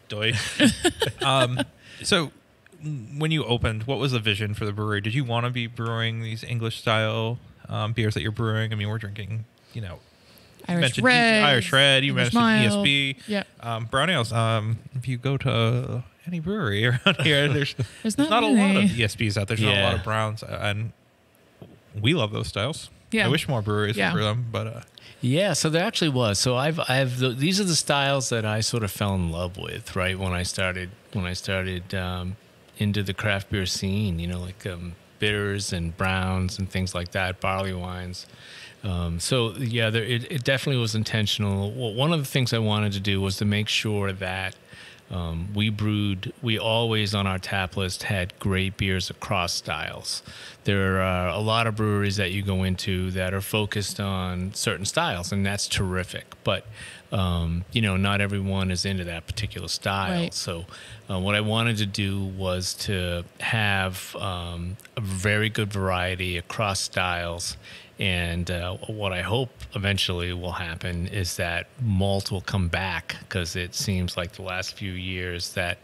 "Doy." So when you opened, what was the vision for the brewery? Did you want to be brewing these English style beers that you're brewing? I mean, we're drinking, Irish Red. You English mentioned Mild. ESB. Yeah. Brown ales. If you go to any brewery around here, there's not not a lot of many. ESBs out there. There's not a lot of browns, and we love those styles. Yeah. I wish more breweries would brew them, but yeah. So there actually was. So these are the styles that I sort of fell in love with, right? When I started into the craft beer scene, like bitters and browns and things like that, barley wines. It definitely was intentional. Well, one of the things I wanted to do was to make sure that we always on our tap list had great beers across styles. There are a lot of breweries that you go into that are focused on certain styles, and that's terrific. But, not everyone is into that particular style. Right. So what I wanted to do was to have a very good variety across styles. And what I hope eventually will happen is that malt will come back, because it seems like the last few years that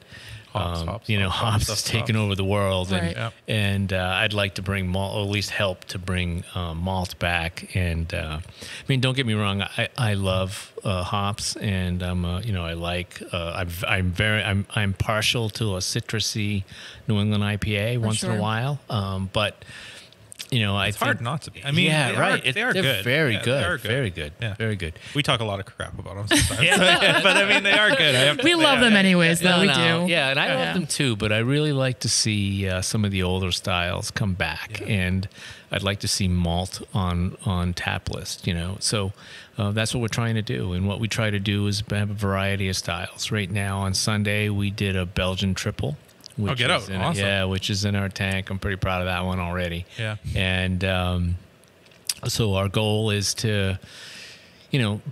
hops has taken over the world, Right. and I'd like to bring malt, or at least help to bring malt back. And don't get me wrong, I love hops, and I'm partial to a citrusy New England IPA once in a while, but It's hard not to be. I mean, yeah, right. They're good. They're very Yeah, good. they are good. Very good. Yeah. Very good. We talk a lot of crap about them sometimes. But I mean, they are good. We love them anyways, though. We do. Yeah, and I love them too, but I really like to see some of the older styles come back, and I'd like to see malt on tap list, So that's what we're trying to do, and what we try to do is have a variety of styles. Right now on Sunday, we did a Belgian triple. Get out. Awesome. Which is in our tank. I'm pretty proud of that one already. Yeah. And so our goal is to,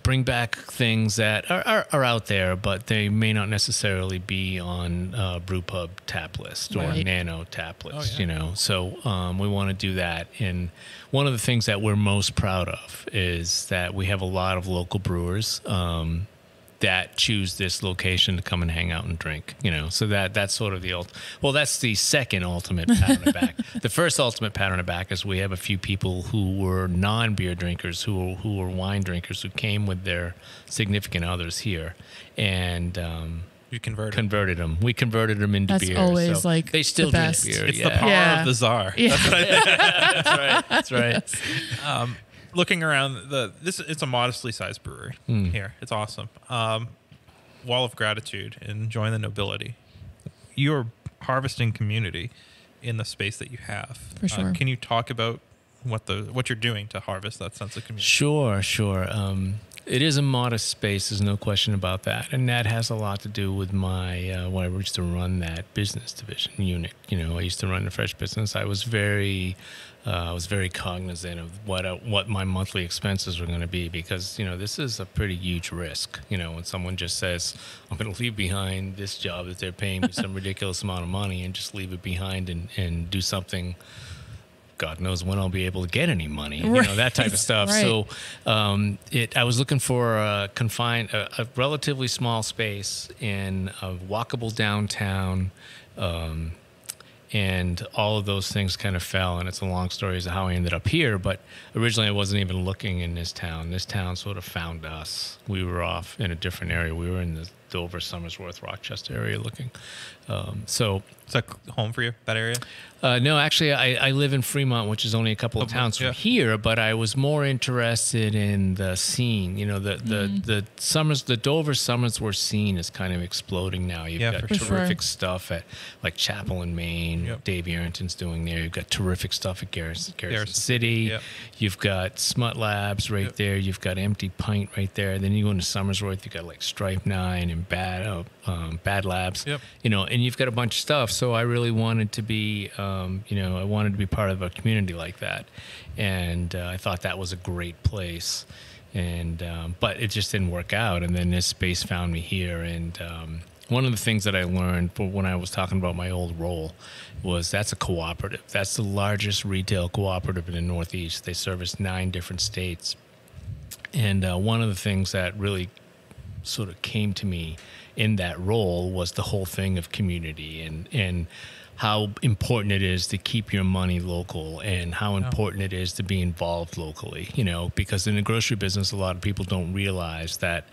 bring back things that are out there, but they may not necessarily be on Brewpub tap list or Nano tap list, So we want to do that. And one of the things that we're most proud of is that we have a lot of local brewers that choose this location to come and hang out and drink, so that's sort of that's the second ultimate pat on the back. The first ultimate pat on the back is we have a few people who were non-beer drinkers, who were wine drinkers, who came with their significant others here, and you converted them. We converted them into that's beer. That's always so like they still the drink best. beer. It's the power of the czar. Yeah. That's what I think. That's right. Yes. Looking around it's a modestly sized brewery here. It's awesome. Wall of gratitude and join the nobility. You're harvesting community in the space that you have. For sure. Can you talk about what you're doing to harvest that sense of community? Sure. It is a modest space. There's no question about that, and that has a lot to do with my when I used to run that business division unit. I used to run the fresh business. I was very cognizant of what my monthly expenses were going to be, because this is a pretty huge risk. When someone just says, I'm going to leave behind this job that they're paying me some ridiculous amount of money and just leave it behind and do something, God knows when I'll be able to get any money, that type of stuff. Right. So I was looking for a relatively small space in a walkable downtown, and all of those things kind of fell, and it's a long story as to how I ended up here. But originally I wasn't even looking in this town. This town sort of found us. We were off in a different area. We were in the Dover, Somersworth, Rochester area looking. So is that home for you, that area? No, actually, I live in Fremont, which is only a couple of towns from here. But I was more interested in the scene. The Dover Somersworth scene is kind of exploding now. You've got terrific stuff at like Chapel in Maine. Yep. Dave Arrington's doing there. You've got terrific stuff at Garrison City. Yep. You've got Smut Labs right there. You've got Empty Pint right there. Then you go into Somersworth. You've got like Stripe 9 and Bad Labs. Yep. And you've got a bunch of stuff. So I really wanted to be, I wanted to be part of a community like that, and I thought that was a great place, and but it just didn't work out. And then this space found me here, and one of the things that I learned when I was talking about my old role was that's a cooperative. That's the largest retail cooperative in the Northeast. They service 9 different states, and one of the things that really sort of came to me in that role was the whole thing of community and how important it is to keep your money local, and how important it is to be involved locally, because in the grocery business, a lot of people don't realize that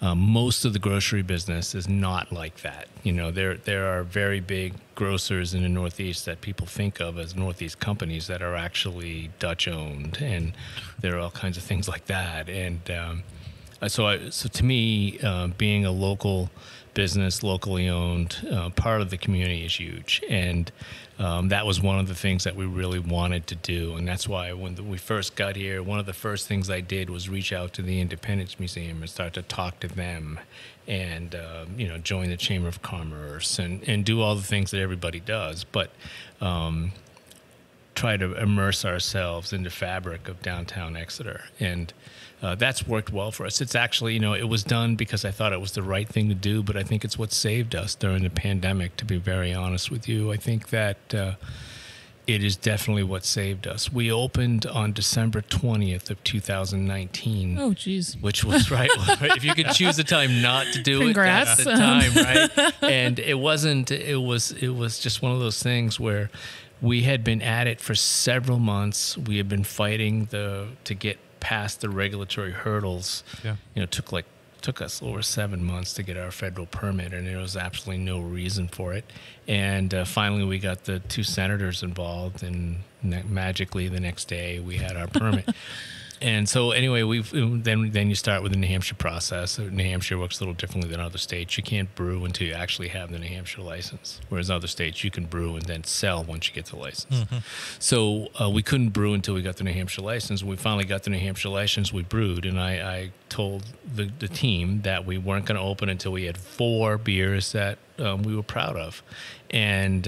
most of the grocery business is not like that. There are very big grocers in the Northeast that people think of as Northeast companies that are actually Dutch owned, and there are all kinds of things like that. And so to me, being a local business, locally owned, part of the community is huge. And that was one of the things that we really wanted to do. And that's why when we first got here, one of the first things I did was reach out to the Independence Museum and start to talk to them, and join the Chamber of Commerce and do all the things that everybody does. But try to immerse ourselves in the fabric of downtown Exeter. And that's worked well for us. It's actually, it was done because I thought it was the right thing to do, but I think it's what saved us during the pandemic, to be very honest with you. I think that it is definitely what saved us. We opened on December 20th of 2019. Oh, geez. Which was right. If you could choose a time not to do Congrats. it, that's the time, right? And it was just one of those things where we had been at it for several months. We had been fighting to get past the regulatory hurdles. Yeah. It took like took us over 7 months to get our federal permit, and there was absolutely no reason for it. And finally, we got the 2 senators involved, and magically the next day we had our permit. And so anyway, then you start with the New Hampshire process. So New Hampshire works a little differently than other states. You can't brew until you actually have the New Hampshire license, whereas other states you can brew and then sell once you get the license. So we couldn't brew until we got the New Hampshire license. When we finally got the New Hampshire license, we brewed, and I told the team that we weren't going to open until we had 4 beers that we were proud of. And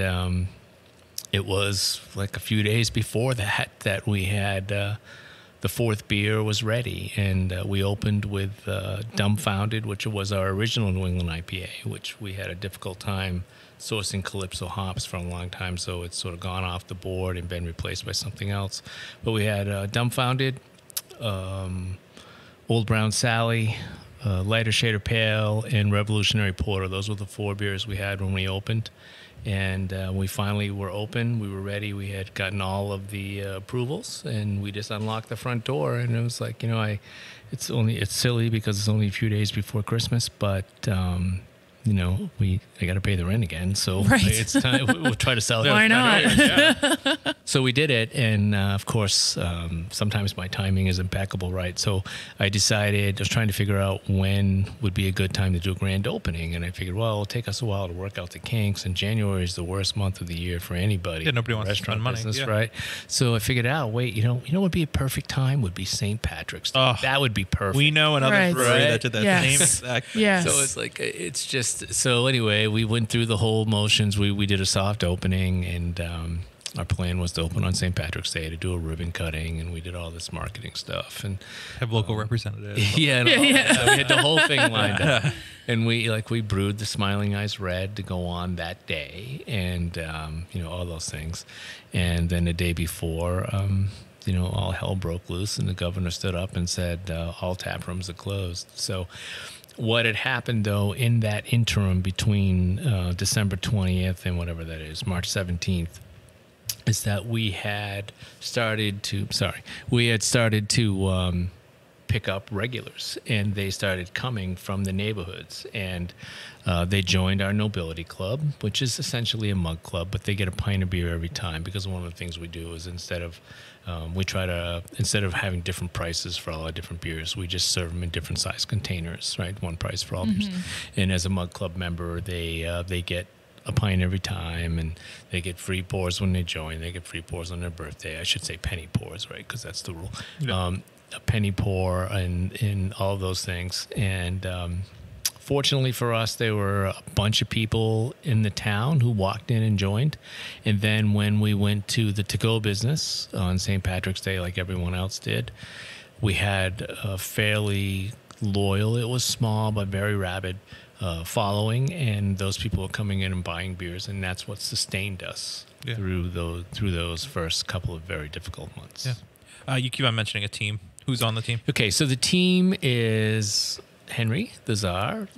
it was like a few days before that we had... the 4th beer was ready, and we opened with Dumbfounded, which was our original New England IPA, which we had a difficult time sourcing Calypso hops for a long time, so it's sort of gone off the board and been replaced by something else. But we had Dumbfounded, Old Brown Sally, Lighter Shade of Pale, and Revolutionary Porter. Those were the 4 beers we had when we opened. And we finally were open. We were ready. We had gotten all of the approvals, and we just unlocked the front door. And it was like, it's silly because it's only a few days before Christmas, but I got to pay the rent again. So it's time. We'll try to sell it. Why not? So we did it, and of course, sometimes my timing is impeccable, right? So I was trying to figure out when would be a good time to do a grand opening, and I figured, well, it'll take us a while to work out the kinks, and January is the worst month of the year for anybody. Yeah, nobody wants to spend money, business, right? So I figured out, wait, what would be a perfect time would be St. Patrick's Day. Oh, that would be perfect. We know another brewery that did that same Yes. exact. Yes. So it's like, it's just, so anyway, we went through the whole motions. We did a soft opening, and our plan was to open on St. Patrick's Day, to do a ribbon cutting, and we did all this marketing stuff. And Have local representatives. yeah, we had the whole thing lined up. And we brewed the Smiling Eyes Red to go on that day, and all those things. And then the day before, all hell broke loose, and the governor stood up and said all tap rooms are closed. So what had happened, though, in that interim between December 20th and whatever that is, March 17th, is that we had started to pick up regulars, and they started coming from the neighborhoods, and they joined our Nobility Club, which is essentially a mug club, but they get a pint of beer every time, because one of the things we do is instead of having different prices for all our different beers, we just serve them in different size containers, right? One price for all beers. And as a mug club member, they get a pint every time, and they get free pours when they join. They get free pours on their birthday. I should say penny pours, right? Because that's the rule. Yeah. A penny pour and all of those things. And fortunately for us, there were a bunch of people in the town who walked in and joined. And then when we went to the to-go business on St. Patrick's Day, like everyone else did, we had a fairly loyal, it was small but very rabid, following, and those people were coming in and buying beers, and that's what sustained us through those first couple of very difficult months. Yeah. You keep on mentioning a team. Who's on the team? Okay, so the team is Henry, the Czar,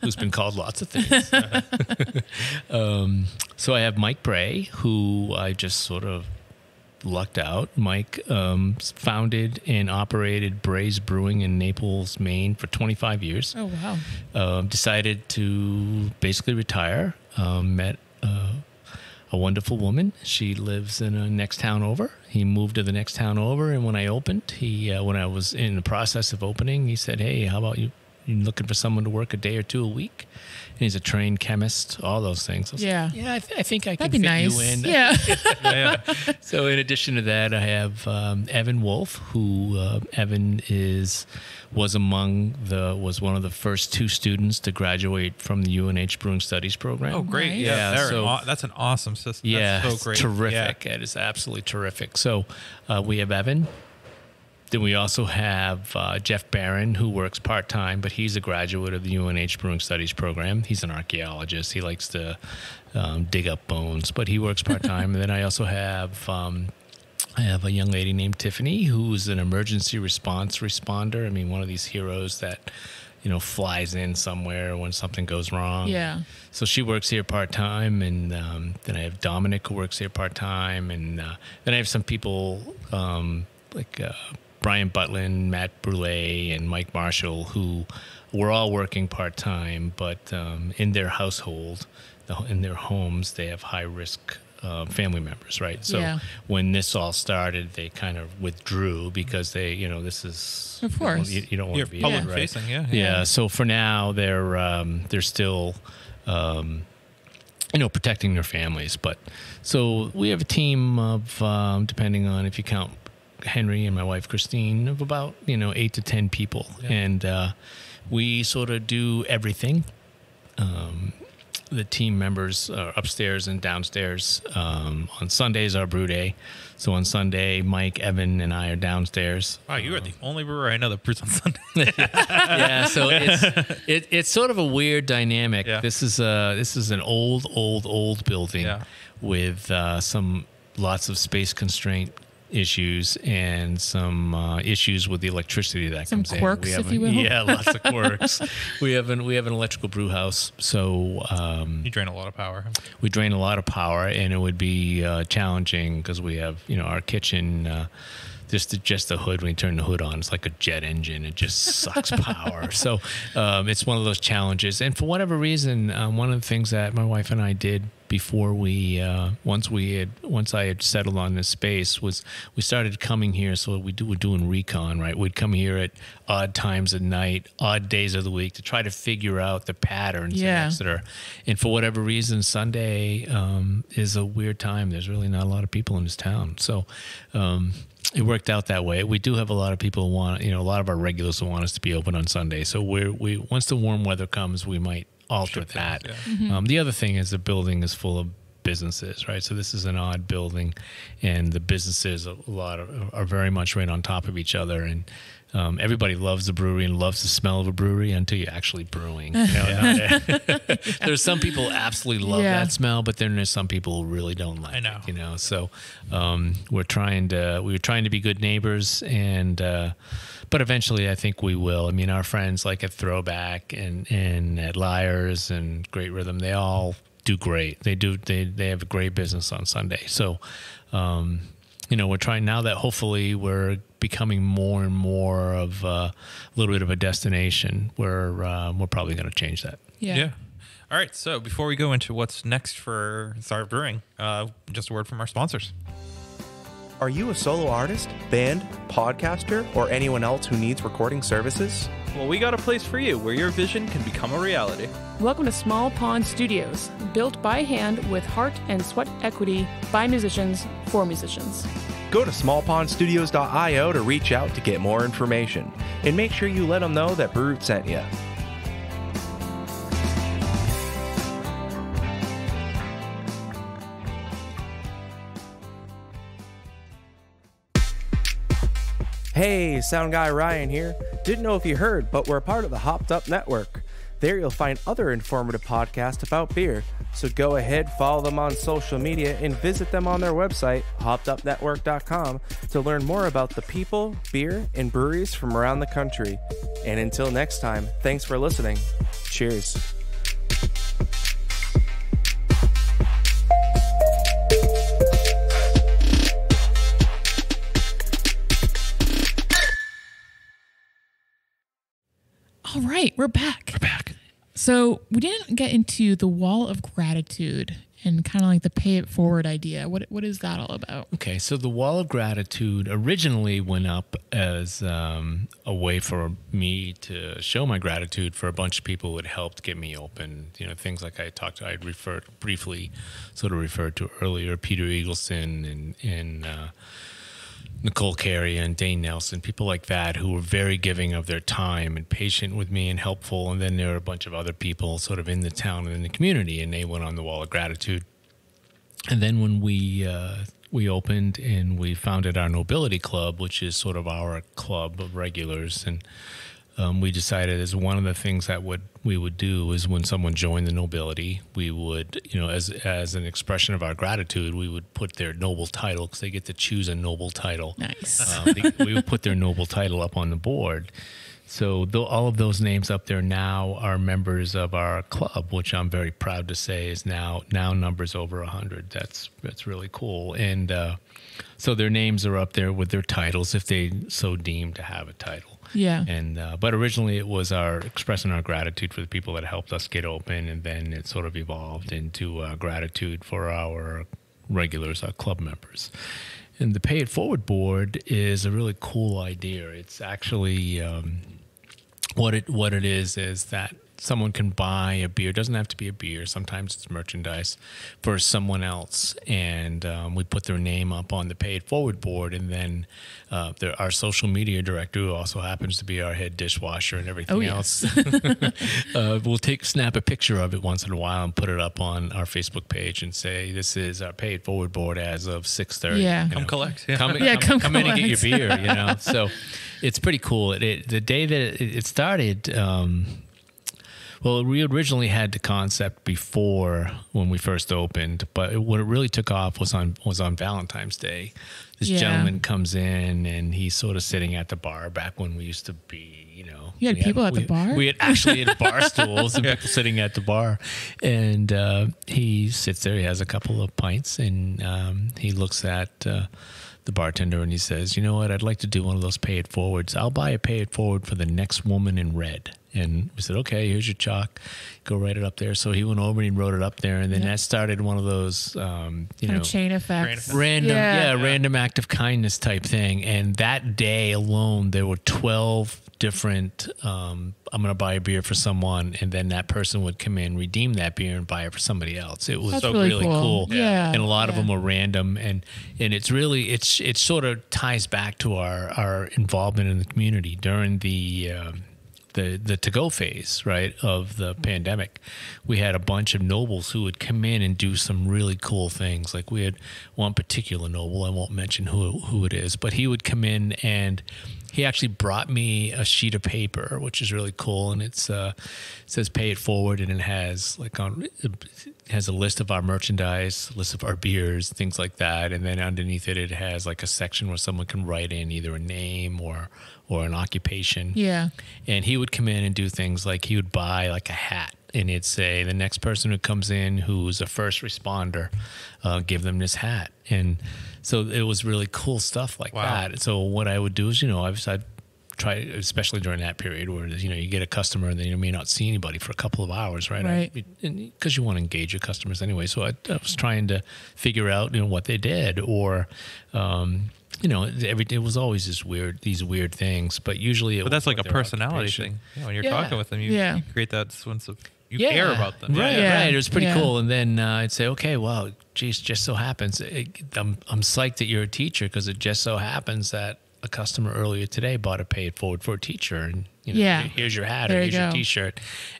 who's been called lots of things. So I have Mike Bray, who I just sort of lucked out. Mike founded and operated Bray's Brewing in Naples, Maine for 25 years. Oh, wow. Decided to basically retire. Met a wonderful woman. She lives in a next town over. He moved to the next town over, and when I opened, when I was in the process of opening, he said, "Hey, how about you looking for someone to work a day or two a week?" And he's a trained chemist, all those things. I was like, I think I can That'd be fit nice. you in. Yeah. So in addition to that, I have Evan Wolfe, who Evan was one of the first 2 students to graduate from the UNH Brewing Studies program. Oh, great. Nice. Yeah, that's an awesome system. Yeah, That's so it's great. terrific. It is absolutely terrific. So we have Evan. Then we also have Jeff Barron, who works part-time, but he's a graduate of the UNH Brewing Studies program. He's an archaeologist. He likes to dig up bones, but he works part-time. And then I also have a young lady named Tiffany, who's an emergency response responder. I mean, one of these heroes that, flies in somewhere when something goes wrong. Yeah. So she works here part-time, and then I have Dominic, who works here part-time, and then I have some people Brian Butlin, Matt Brule, and Mike Marshall, who were all working part-time, but in their household, in their homes, they have high-risk family members, right? So when this all started, they kind of withdrew because they, this is, of course, you don't want to be public right? facing, Yeah. So for now, they're still, protecting their families. But so we have a team of, depending on if you count Henry and my wife Christine, of about 8 to 10 people, and we sort of do everything. The team members are upstairs and downstairs. On Sundays, our brew day. So on Sunday, Mike, Evan, and I are downstairs. Wow, you are the only brewer I know that brews on Sunday. Yeah, so it's sort of a weird dynamic. Yeah. This is an old building with lots of space constraint issues and some issues with the electricity that some comes quirks, in. if you will. Yeah, lots of quirks. we have an electrical brew house, so you drain a lot of power. we drain a lot of power, and it would be challenging because we have our kitchen. Just the hood, when you turn the hood on, it's like a jet engine. It just sucks power. So it's one of those challenges. And for whatever reason, one of the things that my wife and I did before once I had settled on this space was we started coming here. So we're doing recon, right? We'd come here at odd times at night, odd days of the week to try to figure out the patterns in Exeter. And for whatever reason, Sunday is a weird time. There's really not a lot of people in this town. So it worked out that way. We do have a lot of people who want, a lot of our regulars who want us to be open on Sunday. So we once the warm weather comes, we might alter that. The other thing is the building is full of businesses, right? So this is an odd building, and the businesses are very much right on top of each other, and everybody loves the brewery and loves the smell of a brewery until you're actually brewing. There's some people who absolutely love that smell, but then there's some people who really don't like it. So we're trying to be good neighbors, and but eventually I think we will. I mean, our friends like at Throwback and at Liars and Great Rhythm, they all do great. They have a great business on Sunday. So we're trying now that hopefully we're becoming more and more of a little bit of a destination. We're probably going to change that. Yeah. All right. So before we go into what's next for Czar Brewing, just a word from our sponsors. Are you a solo artist, band, podcaster, or anyone else who needs recording services? Well, we got a place for you where your vision can become a reality. Welcome to Small Pond Studios, built by hand with heart and sweat equity by musicians for musicians. Go to smallpondstudios.io to reach out to get more information. And make sure you let them know that Brewed sent you. Hey, Sound Guy Ryan here. Didn't know if you heard, but we're a part of the Hopped Up Network. There you'll find other informative podcasts about beer. So go ahead, follow them on social media, and visit them on their website, hoppedupnetwork.com, to learn more about the people, beer, and breweries from around the country. And until next time, thanks for listening. Cheers. All right, we're back. So we didn't get into the wall of gratitude and kind of like the pay it forward idea. What is that all about? Okay, so the wall of gratitude originally went up as a way for me to show my gratitude for a bunch of people who had helped get me open. Things like I'd briefly referred to earlier, Peter Eagleson and Nicole Carey and Dane Nelson, people like that who were very giving of their time and patient with me and helpful. And then there were a bunch of other people sort of in the town and in the community, and they went on the wall of gratitude. And then when we opened and we founded our Nobility Club, which is sort of our club of regulars, and we decided as one of the things that we would do is when someone joined the nobility, we would, as an expression of our gratitude, we would put their noble title, because they get to choose a noble title. Nice. We would put their noble title up on the board. So all of those names up there now are members of our club, which I'm very proud to say is now numbers over 100. That's really cool. And so their names are up there with their titles if they so deem to have a title. Yeah. And but originally it was our expressing our gratitude for the people that helped us get open, and then it sort of evolved into gratitude for our regulars, our club members. And the Pay It Forward board is a really cool idea. It's actually what it is that someone can buy a beer. It doesn't have to be a beer. Sometimes it's merchandise for someone else, and we put their name up on the Pay It Forward board, and then our social media director, who also happens to be our head dishwasher and everything else, we'll snap a picture of it once in a while and put it up on our Facebook page and say, this is our Pay It Forward board as of 6:30. Yeah. Come collect. Yeah. Come in and get your beer, So it's pretty cool. The day that it started, well, we originally had the concept before when we first opened, but what it really took off was on Valentine's Day. This gentleman comes in, and he's sort of sitting at the bar back when we used to be, You had people at the bar? We had actually had bar stools and people sitting at the bar. And he sits there, he has a couple of pints, and he looks at the bartender and he says, you know what, I'd like to do one of those Pay It Forwards. I'll buy a Pay It Forward for the next woman in red. And we said, okay, here's your chalk. Go write it up there. So he went over and he wrote it up there. And then that started one of those, chain effects. Random act of kindness type thing. And that day alone, there were 12 different, I'm going to buy a beer for someone. And then that person would come in, redeem that beer, and buy it for somebody else. It was really cool. Yeah. And a lot of them were random. And it's really, it sort of ties back to our involvement in the community during the to-go phase, right, of the pandemic. We had a bunch of nobles who would come in and do some really cool things. Like we had one particular noble, I won't mention who it is, but he would come in and he actually brought me a sheet of paper, which is really cool, and it says Pay It Forward, and it has a list of our merchandise, a list of our beers, things like that, and then underneath it has like a section where someone can write in either a name or an occupation. Yeah. And he would come in and do things like he would buy like a hat, and it'd say the next person who comes in who's a first responder, give them this hat. And so it was really cool stuff like that. So what I would do is, I'd try, especially during that period where, you get a customer and then you may not see anybody for a couple of hours, right? Right. Because you want to engage your customers anyway. So I was trying to figure out, what they did, or, it was always these weird things, but usually But that's like a personality thing. Yeah, when you're talking with them, you create that sense of you care about them. Right, right. It was pretty cool. And then I'd say, okay, well, geez, just so happens, I'm psyched that you're a teacher, because it just so happens that a customer earlier today bought a Pay It Forward for a teacher, and here's your hat, or here's your T-shirt.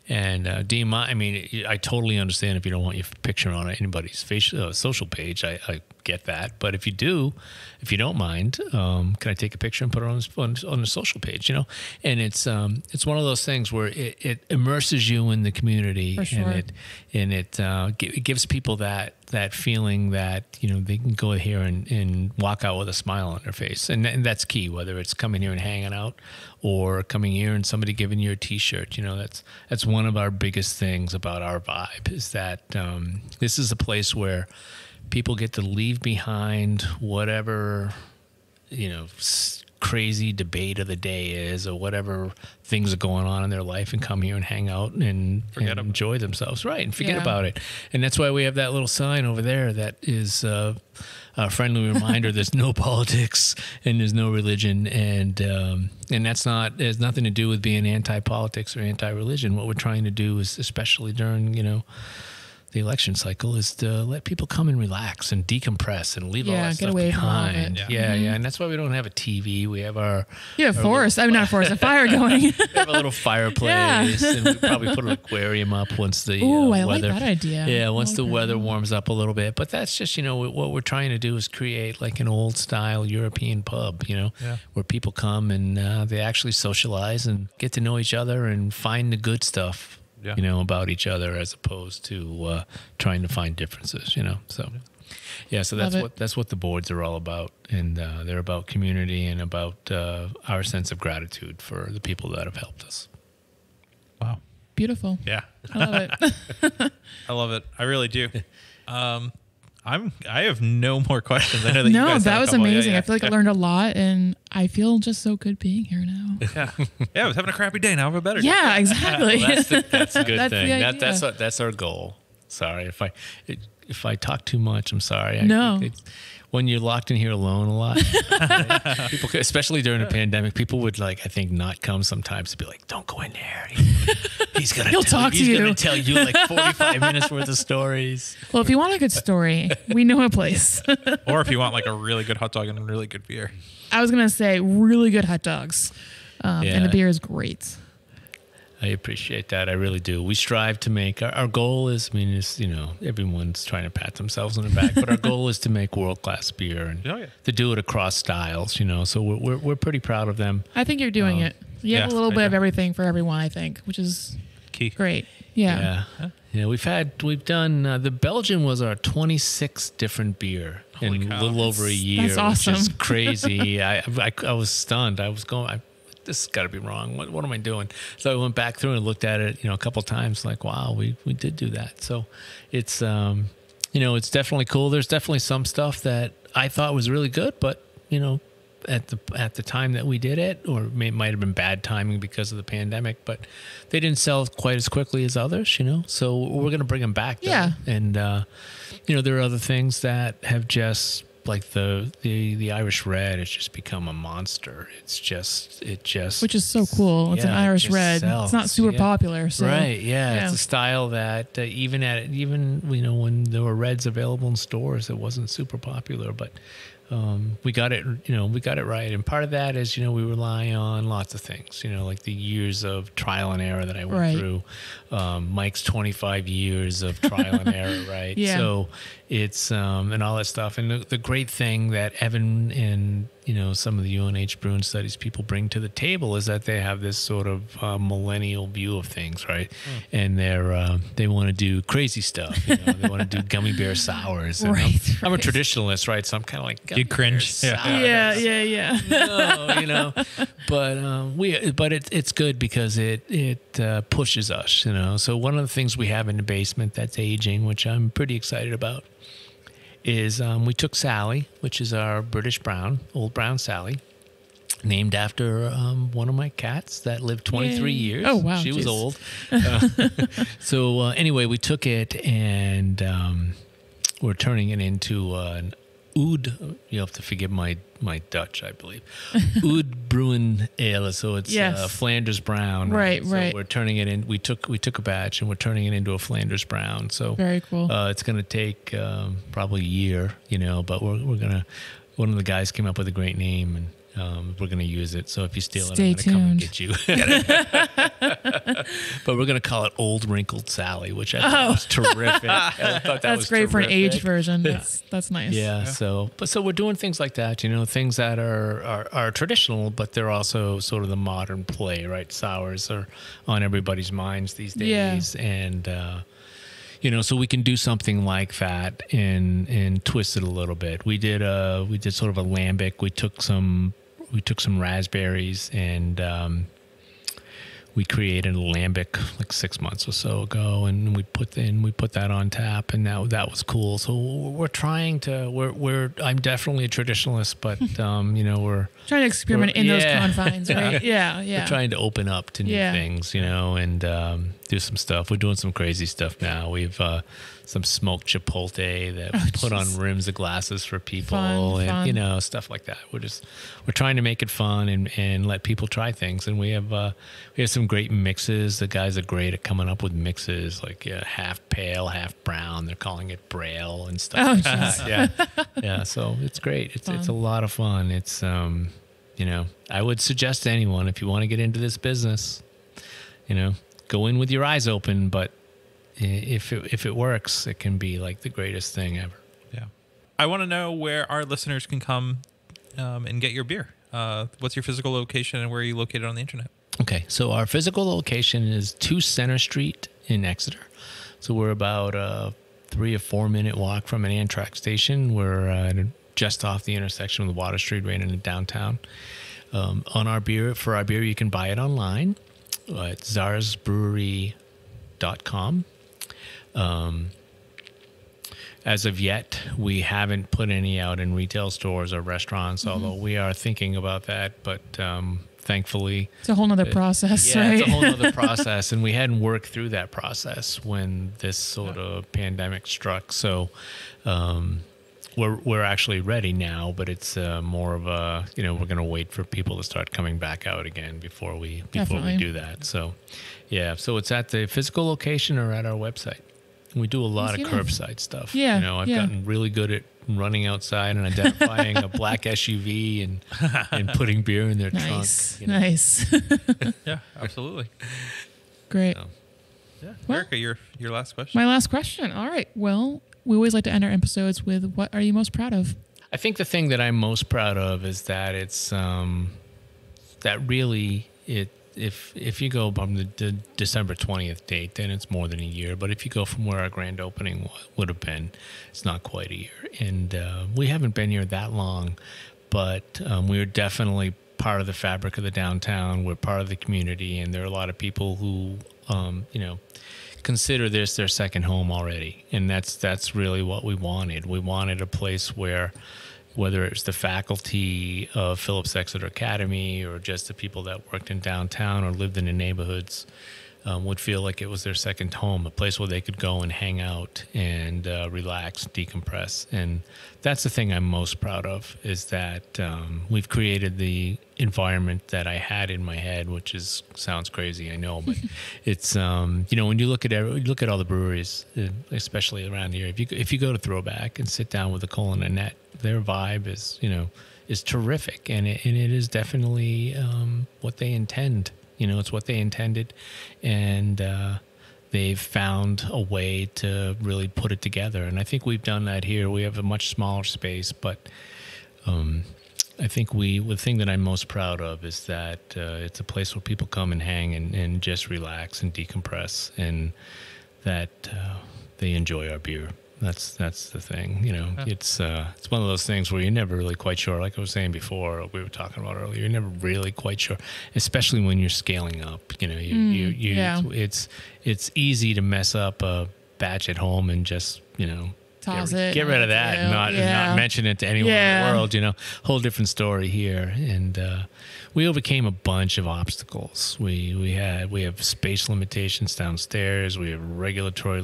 And do you mind? I mean, I totally understand if you don't want your picture on anybody's social page. I get that, but if you don't mind, can I take a picture and put it on the social page? And it's one of those things where it immerses you in the community, for sure. and it gives people that feeling that they can go here and walk out with a smile on their face, and that's key. Whether it's coming here and hanging out, or coming here and somebody giving you a T-shirt, that's one of our biggest things about our vibe, is that this is a place where people get to leave behind whatever crazy debate of the day is, or whatever things are going on in their life, and come here and hang out and enjoy themselves, right, and forget about it. And that's why we have that little sign over there that is a friendly reminder: there's no politics and there's no religion, and that's has nothing to do with being anti-politics or anti-religion. What we're trying to do is, especially during the election cycle, is to let people come and relax and decompress and leave all that stuff behind. And that's why we don't have a TV. We have a fire going. We have a little fireplace, and we probably put an aquarium up once the I weather. like that idea. Yeah, once the weather warms up a little bit. But that's just what we're trying to do is create like an old style European pub. Where people come and they actually socialize and get to know each other and find the good stuff. About each other, as opposed to trying to find differences, so. Yeah, so that's what the boards are all about, and they're about community and about our sense of gratitude for the people that have helped us. Wow, beautiful. Yeah, I love it. I love it. I really do. I have no more questions. I know that you guys that had a was couple. amazing. I feel like I learned a lot, and I feel just so good being here now. I was having a crappy day. Now I have a better day. Yeah, exactly. Well, that's a good thing. The That's our goal. Sorry if I talk too much. I'm sorry. No. When you're locked in here alone a lot, people, especially during the pandemic, people would I think not come sometimes to be like, "Don't go in there. He's gonna He'll tell you like 45 minutes worth of stories." Well, if you want a good story, we know a place. Or if you want like a really good hot dog and a really good beer. I was gonna say really good hot dogs, and the beer is great. I appreciate that. I really do. We strive to make our goal is, everyone's trying to pat themselves on the back, but our goal is to make world-class beer and to do it across styles, So we're pretty proud of them. I think you're doing it. You have a little bit of everything for everyone, I think, which is key. Great. Yeah. Yeah. We've done the Belgian was our 26th different beer in a little over a year. That's awesome. Which is crazy. I was stunned. I was going. This has got to be wrong. What am I doing? So I went back through and looked at it, a couple of times. Like, wow, we did do that. So it's it's definitely cool. There's definitely some stuff that I thought was really good, but at the time that we did it, or it might have been bad timing because of the pandemic, but they didn't sell quite as quickly as others. So we're gonna bring them back. Yeah. And there are other things that have just. Like the Irish Red has just become a monster. It just which is so cool. It's an Irish Red. Sells. It's not super popular, so right? Yeah, it's a style that even when there were Reds available in stores, it wasn't super popular, but we got it. We got it right, and part of that is we rely on lots of things. Like the years of trial and error that I went through. Mike's 25 years of trial and error, right? Yeah. So it's and all that stuff. And the great thing that Evan and some of the UNH Brewing Studies people bring to the table is that they have this sort of millennial view of things, right? And they want to do crazy stuff. They want to do gummy bear sours. And I'm a traditionalist, right? So I'm kind of like you cringe. Yeah. No, but it's good because it pushes us. So one of the things we have in the basement that's aging, which I'm pretty excited about, is we took Sally, which is our British brown, old brown Sally, named after one of my cats that lived 23 years. Oh, wow. She was old. So anyway, we took it and we're turning it into an Oud. You have to forgive my Dutch, I believe. Oud Brewing Ale. So it's Flanders Brown. Right. We're turning it in. We took a batch and we're turning it into a Flanders Brown. So very cool. It's going to take probably a year, but we're gonna. One of the guys came up with a great name and. We're going to use it. So if you steal it, I'm going to come and get you. But we're going to call it Old Wrinkled Sally, which I thought was terrific. I thought that was great terrific. For an aged version. That's nice. Yeah. So we're doing things like that, things that are traditional, but they're also sort of the modern play, right? Sours are on everybody's minds these days. And, so we can do something like that and twist it a little bit. We did sort of a lambic. We took some raspberries and we created a lambic like 6 months or so ago, and we put that on tap, and that was cool. So we're trying to I'm definitely a traditionalist, but we're trying to experiment in those confines, right? Yeah. We're trying to open up to new things, and do some stuff. We're doing some crazy stuff now. We've some smoked chipotle that we put on rims of glasses for people, fun. Stuff like that. We're trying to make it fun and let people try things. And we have some great mixes. The guys are great at coming up with mixes, like half pale, half brown. They're calling it braille and stuff. Like that. Yeah. So it's great. It's a lot of fun. It's I would suggest to anyone, if you want to get into this business, go in with your eyes open, but if it works, it can be like the greatest thing ever. Yeah. I want to know where our listeners can come and get your beer. What's your physical location and where are you located on the internet? Okay. So our physical location is 2 Center Street in Exeter. So we're about 3 or 4 minute walk from an Amtrak station. We're just off the intersection with Water Street, right in downtown. For our beer, you can buy it online at czarsbrewery.com. As of yet, we haven't put any out in retail stores or restaurants, although we are thinking about that. But thankfully, it's a whole nother process, right? It's a whole nother process, and we hadn't worked through that process when this sort of pandemic struck. So we're actually ready now, but it's more of a, we're going to wait for people to start coming back out again before we do that. So so it's at the physical location or at our website. We do a lot of curbside stuff. Yeah. I've gotten really good at running outside and identifying a black SUV and putting beer in their trunk. Nice. Yeah, absolutely. Great. So, well, Erica, your last question. My last question. All right. Well, we always like to end our episodes with, what are you most proud of? I think the thing that I'm most proud of is that it's that really if you go from the December 20th date, then it's more than a year. But if you go from where our grand opening would have been, it's not quite a year. And we haven't been here that long, but we're definitely part of the fabric of the downtown. We're part of the community, and there are a lot of people who, consider this their second home already. And that's really what we wanted. We wanted a place where, whether it's the faculty of Phillips Exeter Academy or just the people that worked in downtown or lived in the neighborhoods, would feel like it was their second home, a place where they could go and hang out and relax, decompress. And that's the thing I'm most proud of, is that we've created the environment that I had in my head, which sounds crazy, I know, but it's when you look at all the breweries, especially around here, if you go to Throwback and sit down with a Cole and Annette, their vibe is terrific, and it is definitely what they intend. It's what they intended, and they've found a way to really put it together. And I think we've done that here. We have a much smaller space, but I think the thing that I'm most proud of is that it's a place where people come and hang and just relax and decompress, and that they enjoy our beer. That's the thing, It's one of those things where you're never really quite sure. Like I was saying before, we were talking about earlier, you're never really quite sure, especially when you're scaling up. It's easy to mess up a batch at home and just get rid of that and not mention it to anyone in the world. Whole different story here. And we overcame a bunch of obstacles. We have space limitations downstairs. We have regulatory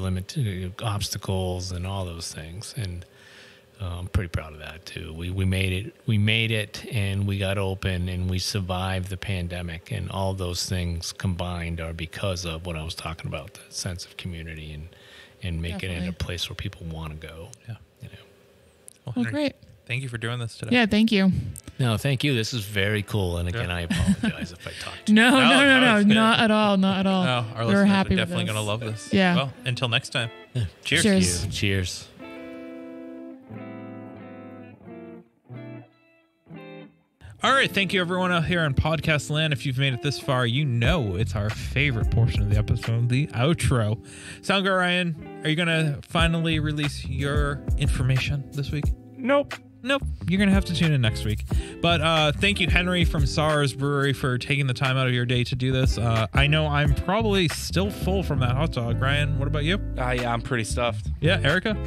obstacles and all those things. And I'm pretty proud of that too. We made it, and we got open, and we survived the pandemic. And all those things combined are because of what I was talking about, the sense of community and make it in a place where people want to go. Yeah. Well, Henry, great. Thank you for doing this today. Yeah, thank you. No, thank you. This is very cool. And again, I apologize if I talked too No, not at all. Not at all. No, our We're listeners happy are definitely with going to love this. Yeah. Well, until next time. Yeah. Cheers. Cheers. All right, thank you everyone out here on Podcast Land. If you've made it this far, it's our favorite portion of the episode, the outro. Sound guy Ryan, are you going to finally release your information this week? Nope. You're going to have to tune in next week. But thank you, Henry from Czar's Brewery, for taking the time out of your day to do this. I know I'm probably still full from that hot dog. Ryan, what about you? Yeah, I'm pretty stuffed. Yeah, Erica?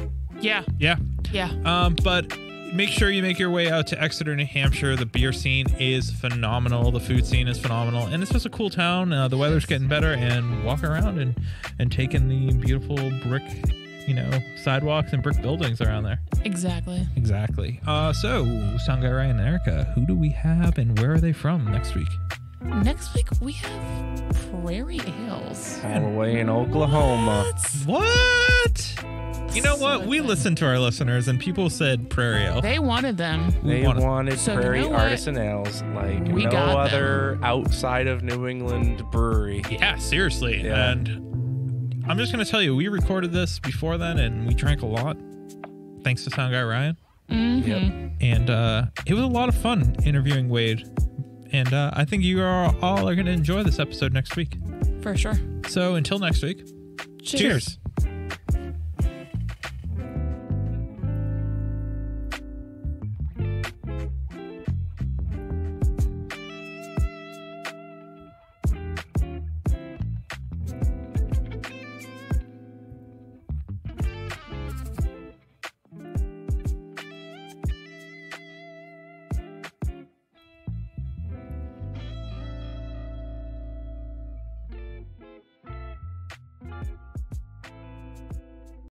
Yeah. But make sure you make your way out to Exeter, New Hampshire. The beer scene is phenomenal. The food scene is phenomenal. And it's just a cool town. The weather's getting better. And walk around and take in the beautiful brick, sidewalks and brick buildings around there. Exactly. So, Sound Guy Ryan and Erica, who do we have and where are they from next week? Next week, we have Prairie Ales. All the way in Oklahoma. What? You know what? We listened to our listeners, and people said Prairie Ale. They wanted them. They wanted Prairie Artisan Ales like no other outside of New England brewery. Yeah, seriously. Yeah. And I'm just going to tell you, we recorded this before then, and we drank a lot, thanks to Sound Guy Ryan. Mm-hmm. Yep. And it was a lot of fun interviewing Wade. And I think you all are going to enjoy this episode next week. For sure. So until next week, cheers.